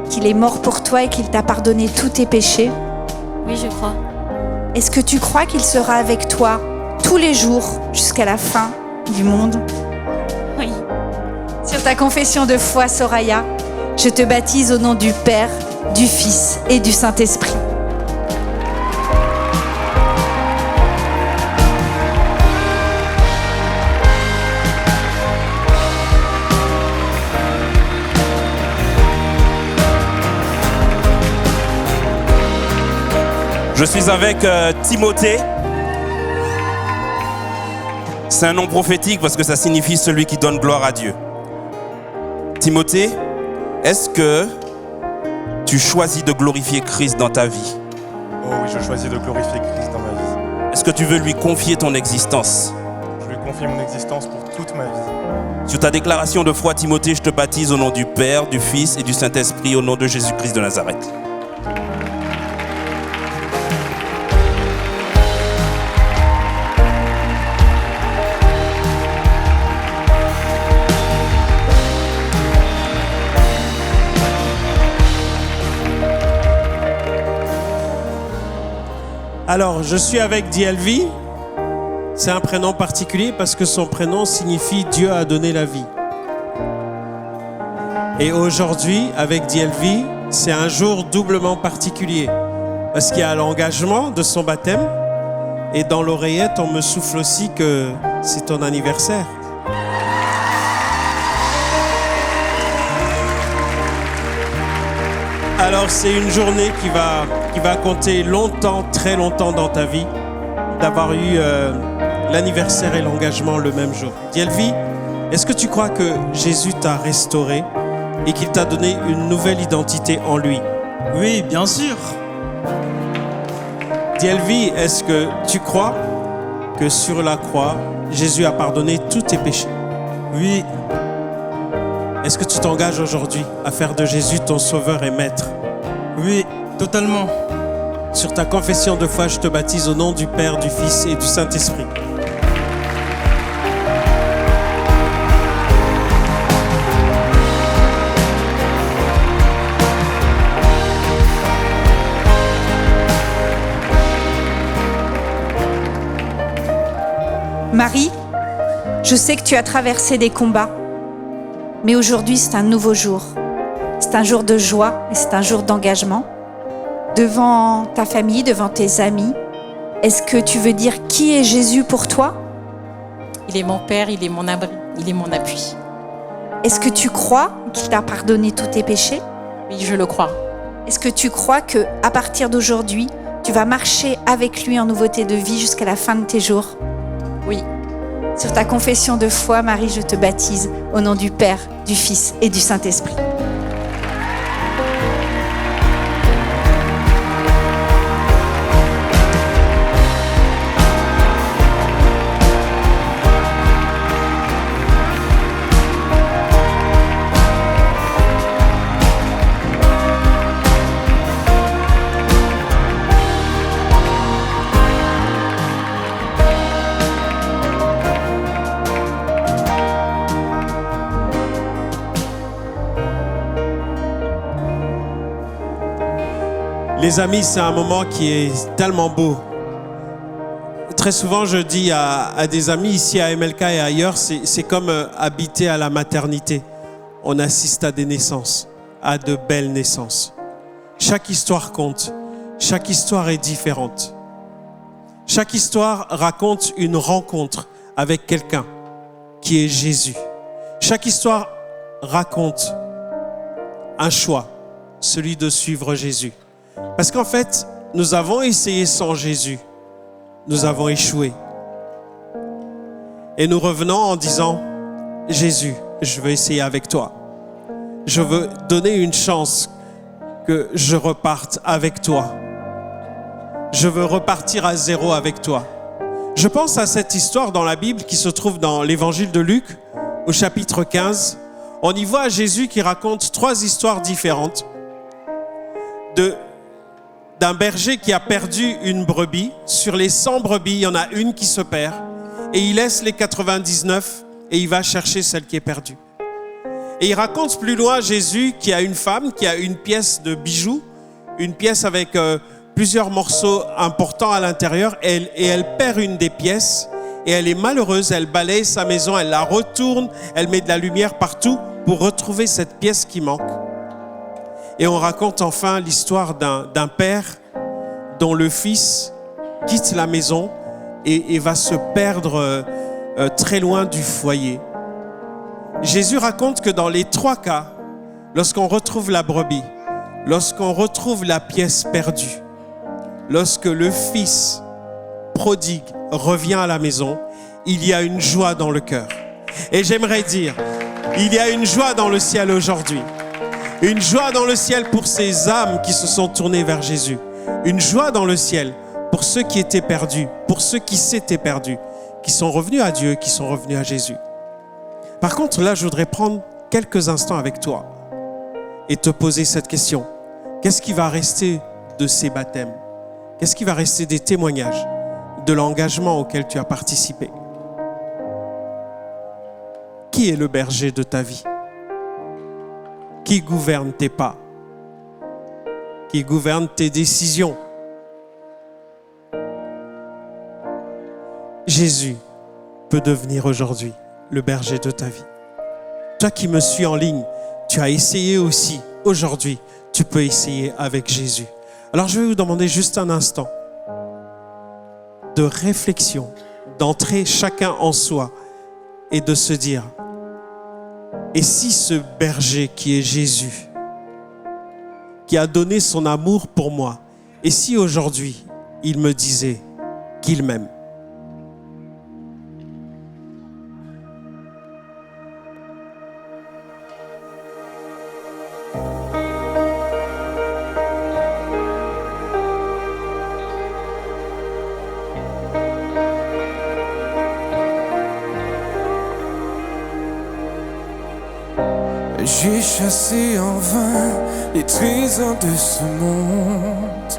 qu'il est mort pour toi et qu'il t'a pardonné tous tes péchés? Oui, je crois. Est-ce que tu crois qu'il sera avec toi tous les jours jusqu'à la fin du monde? Oui. Sur ta confession de foi, Soraya, je te baptise au nom du Père, du Fils et du Saint-Esprit. Je suis avec Timothée. C'est un nom prophétique parce que ça signifie celui qui donne gloire à Dieu. Timothée, est-ce que tu choisis de glorifier Christ dans ta vie? Oh oui, je choisis de glorifier Christ dans ma vie. Est-ce que tu veux lui confier ton existence? Je lui confie mon existence pour toute ma vie. Sur ta déclaration de foi, Timothée, je te baptise au nom du Père, du Fils et du Saint-Esprit, au nom de Jésus-Christ de Nazareth. Alors, je suis avec DLV. C'est un prénom particulier parce que son prénom signifie Dieu a donné la vie. Et aujourd'hui, avec DLV, c'est un jour doublement particulier parce qu'il y a l'engagement de son baptême et dans l'oreillette, on me souffle aussi que c'est ton anniversaire. Alors, c'est une journée qui va compter longtemps, très longtemps dans ta vie, d'avoir eu l'anniversaire et l'engagement le même jour. DLV, est-ce que tu crois que Jésus t'a restauré et qu'il t'a donné une nouvelle identité en lui? Oui, bien sûr. DLV, est-ce que tu crois que sur la croix, Jésus a pardonné tous tes péchés? Oui. Est-ce que tu t'engages aujourd'hui à faire de Jésus ton sauveur et maître? Oui, totalement. Sur ta confession de foi, je te baptise au nom du Père, du Fils et du Saint-Esprit. Marie, je sais que tu as traversé des combats, mais aujourd'hui c'est un nouveau jour. C'est un jour de joie et c'est un jour d'engagement. Devant ta famille, devant tes amis, Est-ce que tu veux dire qui est Jésus pour toi? Il est mon Père, il est mon abri, il est mon appui. Est-ce que tu crois qu'il t'a pardonné tous tes péchés? Oui, je le crois. Est-ce que tu crois que à partir d'aujourd'hui, tu vas marcher avec lui en nouveauté de vie jusqu'à la fin de tes jours? Oui. Sur ta confession de foi, Marie, je te baptise au nom du Père, du Fils et du Saint-Esprit. Les amis, c'est un moment qui est tellement beau. Très souvent, je dis à des amis ici à MLK et ailleurs, c'est comme habiter à la maternité. On assiste à des naissances, à de belles naissances. Chaque histoire compte. Chaque histoire est différente. Chaque histoire raconte une rencontre avec quelqu'un qui est Jésus. Chaque histoire raconte un choix, celui de suivre Jésus. Parce qu'en fait, nous avons essayé sans Jésus. Nous avons échoué. Et nous revenons en disant, Jésus, je veux essayer avec toi. Je veux donner une chance que je reparte avec toi. Je veux repartir à zéro avec toi. Je pense à cette histoire dans la Bible qui se trouve dans l'évangile de Luc, au chapitre 15. On y voit Jésus qui raconte 3 histoires différentes d'un berger qui a perdu une brebis. Sur les 100 brebis, il y en a une qui se perd et il laisse les 99 et il va chercher celle qui est perdue. Et il raconte plus loin Jésus qui a une femme qui a une pièce de bijoux, une pièce avec plusieurs morceaux importants à l'intérieur et elle perd une des pièces et elle est malheureuse, elle balaye sa maison, elle la retourne, elle met de la lumière partout pour retrouver cette pièce qui manque. Et on raconte enfin l'histoire d'un père dont le fils quitte la maison et va se perdre très loin du foyer. Jésus raconte que dans les 3 cas, lorsqu'on retrouve la brebis, lorsqu'on retrouve la pièce perdue, lorsque le fils prodigue revient à la maison, il y a une joie dans le cœur. Et j'aimerais dire, il y a une joie dans le ciel aujourd'hui. Une joie dans le ciel pour ces âmes qui se sont tournées vers Jésus. Une joie dans le ciel pour ceux qui étaient perdus, pour ceux qui s'étaient perdus, qui sont revenus à Dieu, qui sont revenus à Jésus. Par contre, là, je voudrais prendre quelques instants avec toi et te poser cette question. Qu'est-ce qui va rester de ces baptêmes? Qu'est-ce qui va rester des témoignages, de l'engagement auquel tu as participé? Qui est le berger de ta vie? Qui gouverne tes pas? Qui gouverne tes décisions? Jésus peut devenir aujourd'hui le berger de ta vie. Toi qui me suis en ligne, tu as essayé aussi. Aujourd'hui, tu peux essayer avec Jésus. Alors je vais vous demander juste un instant de réflexion, d'entrer chacun en soi et de se dire: et si ce berger qui est Jésus, qui a donné son amour pour moi, et si aujourd'hui, il me disait qu'il m'aime? J'ai chassé en vain les trésors de ce monde.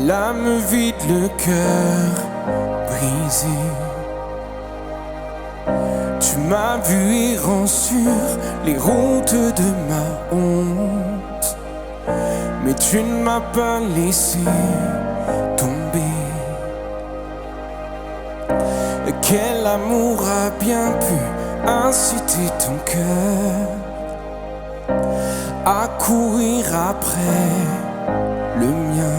L'âme vide, le cœur brisé. Tu m'as vu errant sur les routes de ma honte, mais tu ne m'as pas laissé tomber. Quel amour a bien pu inciter ton cœur à courir après le mien?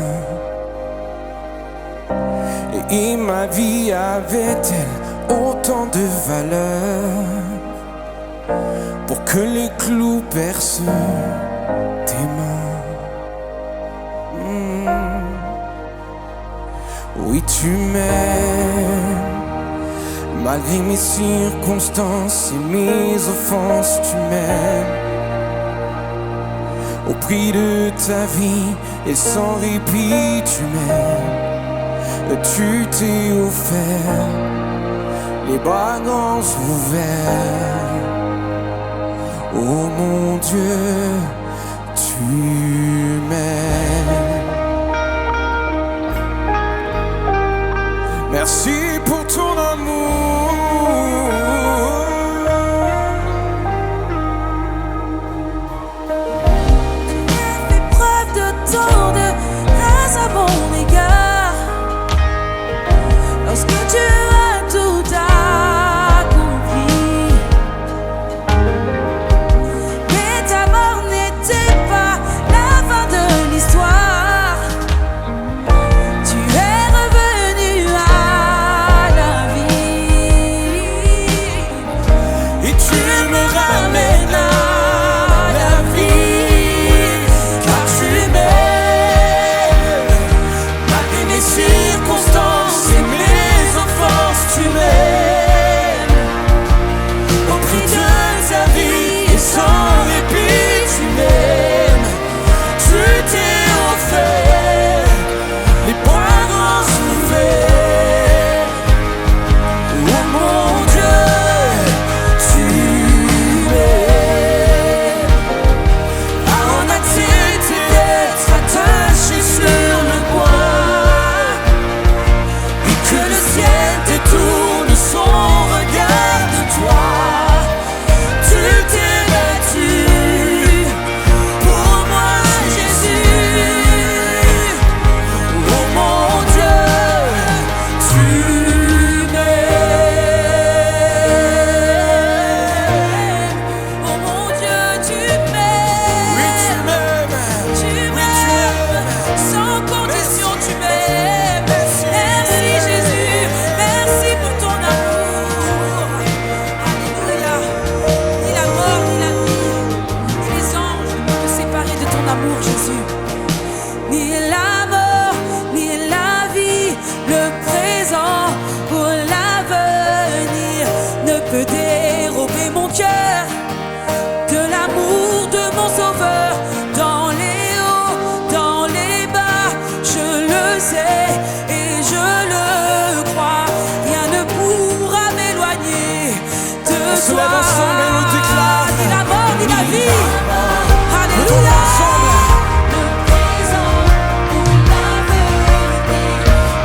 Et ma vie avait-elle autant de valeur pour que les clous percent tes mains? Oui, tu m'aimes. Malgré mes circonstances et mes offenses, tu m'aimes. Au prix de ta vie et sans répit, tu m'aimes. Tu t'es offert, les bras grands ouverts. Oh mon Dieu, tu m'aimes. Merci pour ton amour. Tu as fait preuve de tant de grâce à mon égard. Lorsque tu as tout accompli, mais ta mort n'était pas la fin de l'histoire. Tu es revenu à la vie Et tu me ramènes à la vie, car tu m'aimes. Malgré mes circonstances et mes offenses, tu m'aimes. Au prix de ta vie et sans répit, tu m'aimes. Tu t'es offert, les bras grands ouverts. Oh mon Dieu, tu m'aimes. Ah, on accepte d'être attaché sur le bois, et que le ciel détourne son regard de toi. Tu t'es battu pour moi, Jésus. Oh mon Dieu, tu m'aimes. Oh mon Dieu, tu m'aimes. Oui, tu m'aimes. Tu m'aimes. Sans condition, tu m'aimes. Merci Jésus. Merci pour ton amour. Alléluia. Ni la mort, ni la vie, ni les anges ne peuvent me séparer de ton amour, Jésus. Ni la mort, ni la vie, le présent ou l'avenir ne peut dérober mon cœur de l'amour de mon sauveur. Dans les hauts, dans les bas, je le sais et je le crois. Rien ne pourra m'éloigner de On se toi. lève ensemble et on déclare. Ni la mort, ni la vie. Mettons-le Alléluia. ensemble. Le présent ou l'avenir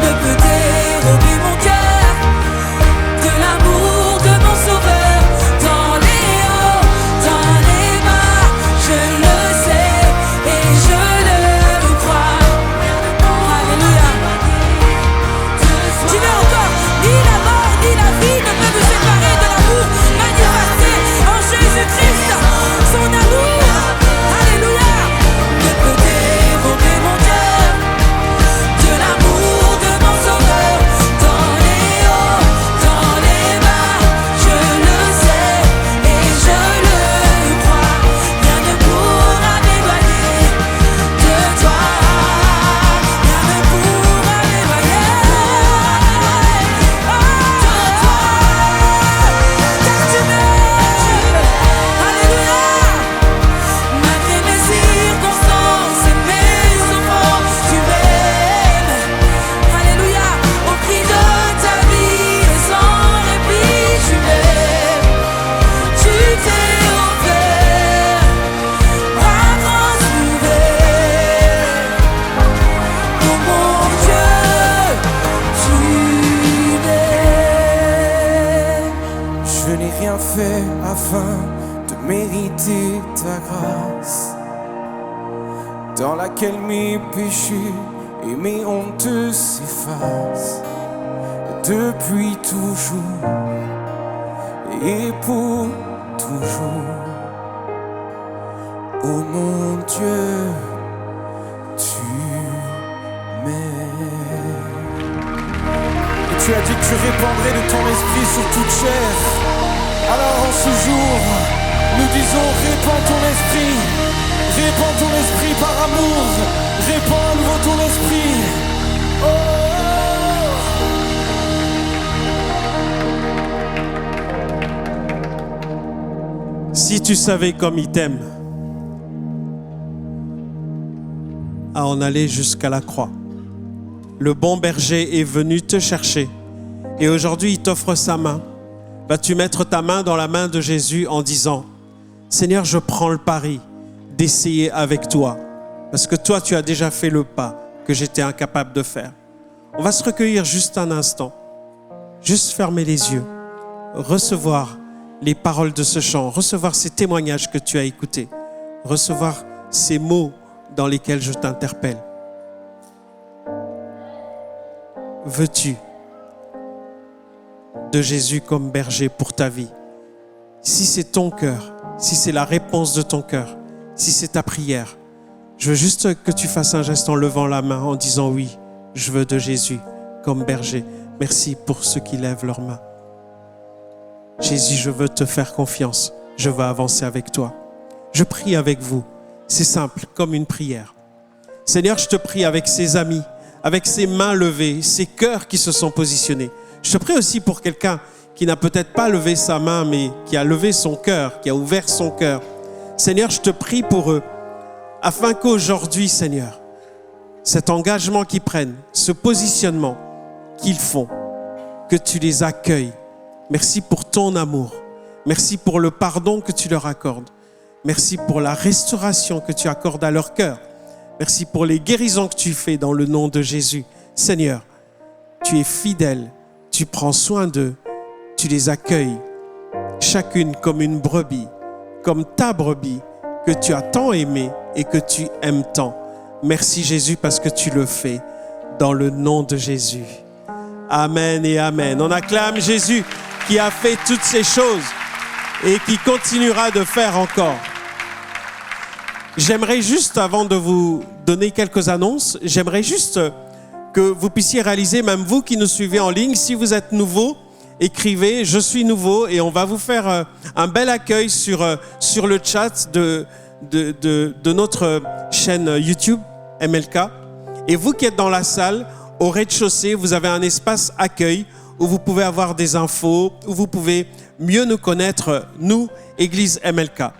ne peut dérober mon cœur de l'amour de mon sauveur. Dans les hauts, dans les bas, je le sais et je le crois. Alléluia. Tu veux encore? Ni la mort ni la vie ne peuvent me séparer de l'amour manifesté en Jésus-Christ. Son amour, alléluia, ne peut dérober mon cœur de l'amour de mon sauveur. Dans les hauts, dans les bas, je le sais et je le crois. Rien ne pourra m'éloigner de toi. Rien ne pourra m'éloigner de toi. Car tu m'aimes. Alléluia. Malgré mes circonstances et mes offenses, tu m'aimes. Alléluia. Au prix de ta vie et sans répit, tu m'aimes. Tu t'es offert, bras grands ouverts. Oh mon Dieu, tu m'aimes. Je n'ai rien fait afin de mériter ta grâce, dans laquelle mes péchés et mes hontes s'effacent depuis toujours et pour toujours. Oh mon Dieu, tu m'aimes. Tu as dit que tu répandrais de ton esprit sur toute chair. Alors en ce jour, nous disons répands ton esprit par amour, répands à nouveau ton esprit. Si tu savais comme il t'aime, à en aller jusqu'à la croix. Le bon berger est venu te chercher et aujourd'hui il t'offre sa main. Vas-tu mettre ta main dans la main de Jésus en disant « Seigneur, je prends le pari d'essayer avec toi parce que toi tu as déjà fait le pas que j'étais incapable de faire. » On va se recueillir juste un instant, juste fermer les yeux, recevoir les paroles de ce chant, recevoir ces témoignages que tu as écoutés, recevoir ces mots dans lesquels je t'interpelle. Veux-tu de Jésus comme berger pour ta vie? Si c'est ton cœur, si c'est la réponse de ton cœur, si c'est ta prière, je veux juste que tu fasses un geste en levant la main, en disant oui, je veux de Jésus comme berger. Merci pour ceux qui lèvent leurs mains. Jésus, je veux te faire confiance. Je veux avancer avec toi. Je prie avec vous. C'est simple, comme une prière. Seigneur, je te prie avec ces amis, avec ces mains levées, ces cœurs qui se sont positionnés. Je te prie aussi pour quelqu'un qui n'a peut-être pas levé sa main, mais qui a levé son cœur, qui a ouvert son cœur. Seigneur, je te prie pour eux, afin qu'aujourd'hui, Seigneur, cet engagement qu'ils prennent, ce positionnement qu'ils font, que tu les accueilles. Merci pour ton amour. Merci pour le pardon que tu leur accordes. Merci pour la restauration que tu accordes à leur cœur. Merci pour les guérisons que tu fais dans le nom de Jésus. Seigneur, tu es fidèle, tu prends soin d'eux, tu les accueilles, chacune comme une brebis, comme ta brebis que tu as tant aimée et que tu aimes tant. Merci Jésus parce que tu le fais dans le nom de Jésus. Amen et amen. On acclame Jésus qui a fait toutes ces choses et qui continuera de faire encore. J'aimerais juste, avant de vous donner quelques annonces, j'aimerais juste que vous puissiez réaliser, même vous qui nous suivez en ligne, si vous êtes nouveau, écrivez « Je suis nouveau » et on va vous faire un bel accueil sur le chat de notre chaîne YouTube MLK. Et vous qui êtes dans la salle, au rez-de-chaussée, vous avez un espace accueil où vous pouvez avoir des infos, où vous pouvez mieux nous connaître, nous, Église MLK.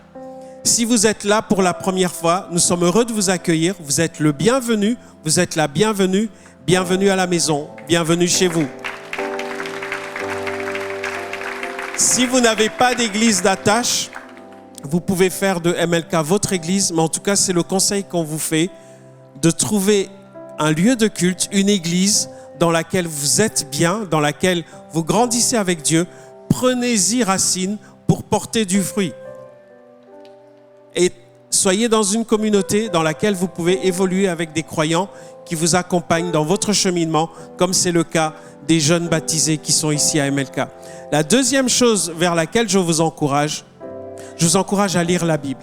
Si vous êtes là pour la première fois, nous sommes heureux de vous accueillir. Vous êtes le bienvenu, vous êtes la bienvenue. Bienvenue à la maison, bienvenue chez vous. Si vous n'avez pas d'église d'attache, vous pouvez faire de MLK votre église, mais en tout cas, c'est le conseil qu'on vous fait de trouver un lieu de culte, une église dans laquelle vous êtes bien, dans laquelle vous grandissez avec Dieu. Prenez-y racine pour porter du fruit. Et soyez dans une communauté dans laquelle vous pouvez évoluer avec des croyants qui vous accompagnent dans votre cheminement, comme c'est le cas des jeunes baptisés qui sont ici à MLK. La deuxième chose vers laquelle je vous encourage à lire la Bible.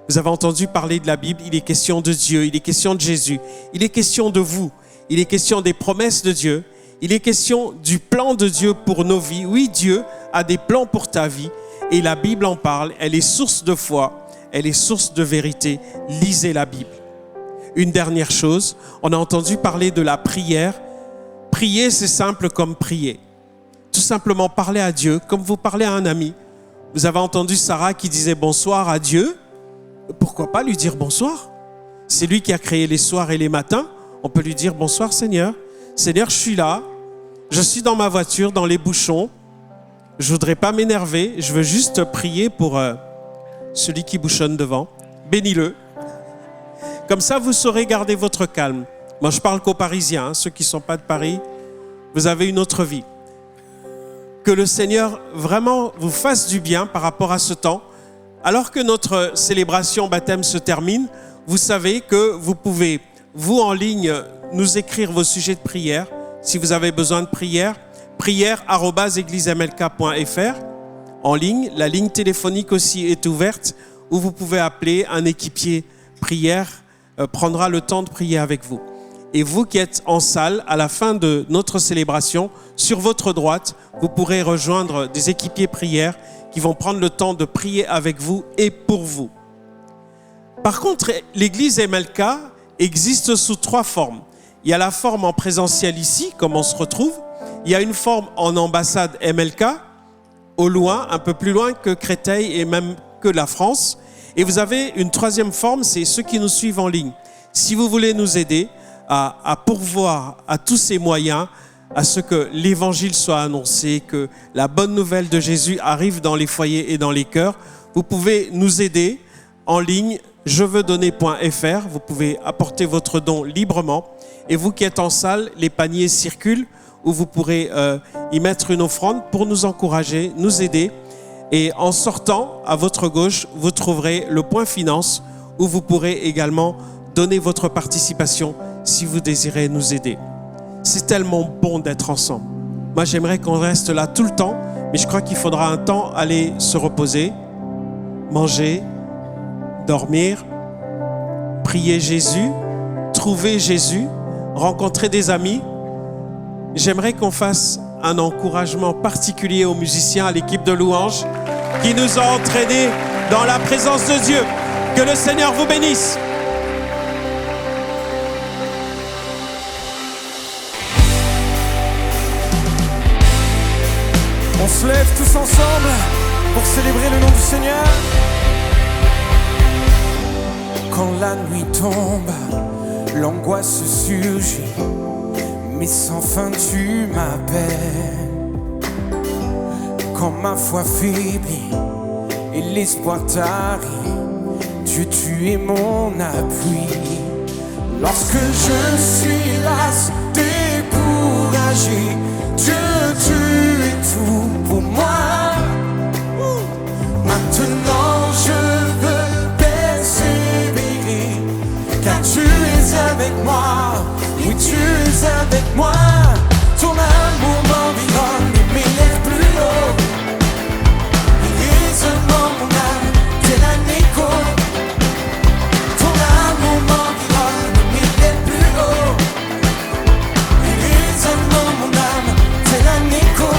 Vous avez entendu parler de la Bible, il est question de Dieu, il est question de Jésus, il est question de vous, il est question des promesses de Dieu, il est question du plan de Dieu pour nos vies. Oui, Dieu a des plans pour ta vie et la Bible en parle, elle est source de foi. Elle est source de vérité. Lisez la Bible. Une dernière chose, on a entendu parler de la prière. Prier, c'est simple comme prier. Tout simplement parler à Dieu comme vous parlez à un ami. Vous avez entendu Sarah qui disait bonsoir à Dieu. Pourquoi pas lui dire bonsoir? C'est lui qui a créé les soirs et les matins. On peut lui dire bonsoir Seigneur. Seigneur, je suis là. Je suis dans ma voiture, dans les bouchons. Je voudrais pas m'énerver. Je veux juste prier pour celui qui bouchonne devant. Bénis-le. Comme ça, vous saurez garder votre calme. Moi, je parle qu'aux Parisiens, ceux qui ne sont pas de Paris, vous avez une autre vie. Que le Seigneur vraiment vous fasse du bien par rapport à ce temps. Alors que notre célébration baptême se termine, vous savez que vous pouvez, vous en ligne, nous écrire vos sujets de prière. Si vous avez besoin de prière, prière@églisemlk.fr. En ligne, la ligne téléphonique aussi est ouverte où vous pouvez appeler un équipier prière, prendra le temps de prier avec vous. Et vous qui êtes en salle, à la fin de notre célébration, sur votre droite, vous pourrez rejoindre des équipiers prières qui vont prendre le temps de prier avec vous et pour vous. Par contre, l'église MLK existe sous 3 formes. Il y a la forme en présentiel ici, comme on se retrouve. Il y a une forme en ambassade MLK, au loin, un peu plus loin que Créteil et même que la France. Et vous avez une 3e forme, c'est ceux qui nous suivent en ligne. Si vous voulez nous aider à pourvoir à tous ces moyens, à ce que l'évangile soit annoncé, que la bonne nouvelle de Jésus arrive dans les foyers et dans les cœurs, vous pouvez nous aider en ligne, jeveudonner.fr. Vous pouvez apporter votre don librement. Et vous qui êtes en salle, les paniers circulent où vous pourrez y mettre une offrande pour nous encourager, nous aider. Et en sortant, à votre gauche, vous trouverez le point finance où vous pourrez également donner votre participation si vous désirez nous aider. C'est tellement bon d'être ensemble. Moi, j'aimerais qu'on reste là tout le temps, mais je crois qu'il faudra un temps aller se reposer, manger, dormir, prier Jésus, trouver Jésus, rencontrer des amis. J'aimerais qu'on fasse un encouragement particulier aux musiciens, à l'équipe de louanges qui nous a entraînés dans la présence de Dieu. Que le Seigneur vous bénisse. On se lève tous ensemble pour célébrer le nom du Seigneur. Quand la nuit tombe, l'angoisse surgit, mais sans fin tu m'appelles. Quand ma foi faiblit et l'espoir tarit, Dieu, tu es mon appui. Lorsque je suis las, découragé, Dieu, tu es tout pour moi. Maintenant je veux persévérer, car tu es avec moi. Oui, tu es avec moi. Ton amour m'environne et m'élève plus haut. Il résonne dans mon âme, tel un écho. Ton amour m'environne et m'élève plus haut. Il résonne dans mon âme, tel un écho.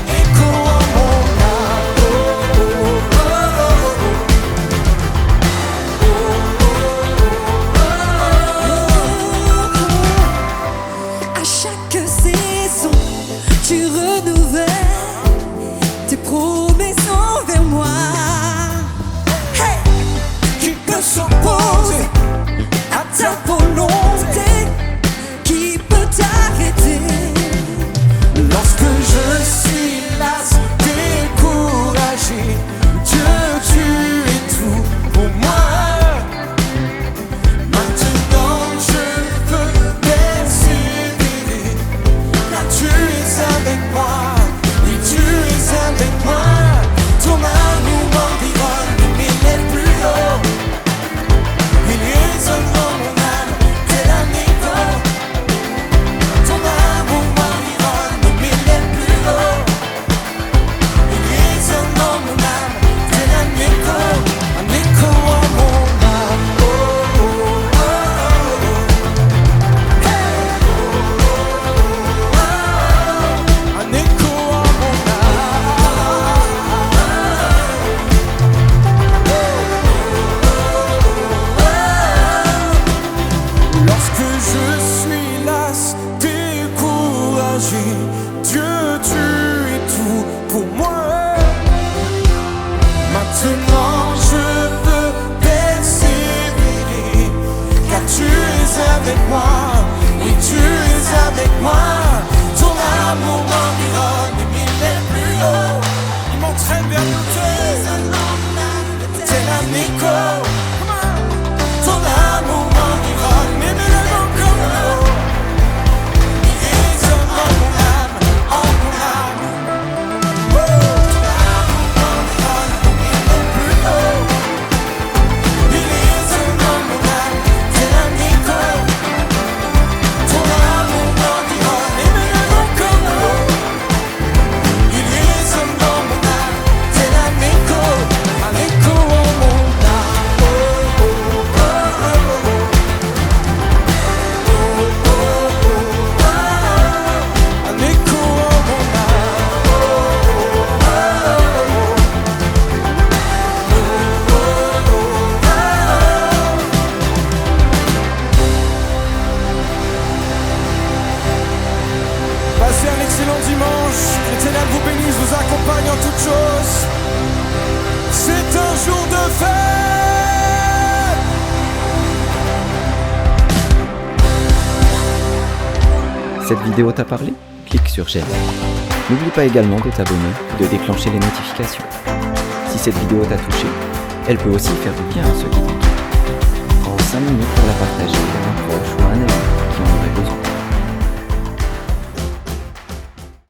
Écho en mon âme. Oh, oh, oh, oh, oh, oh. À chaque saison, tu t'accompagne en toutes choses. C'est un jour de fête. Cette vidéo t'a parlé? Clique sur j'aime. N'oublie pas également de t'abonner et de déclencher les notifications. Si cette vidéo t'a touché, elle peut aussi faire du bien à ceux qui t'entourent. Prends 5 minutes pour la partager à un proche ou à un ami qui en aurait besoin.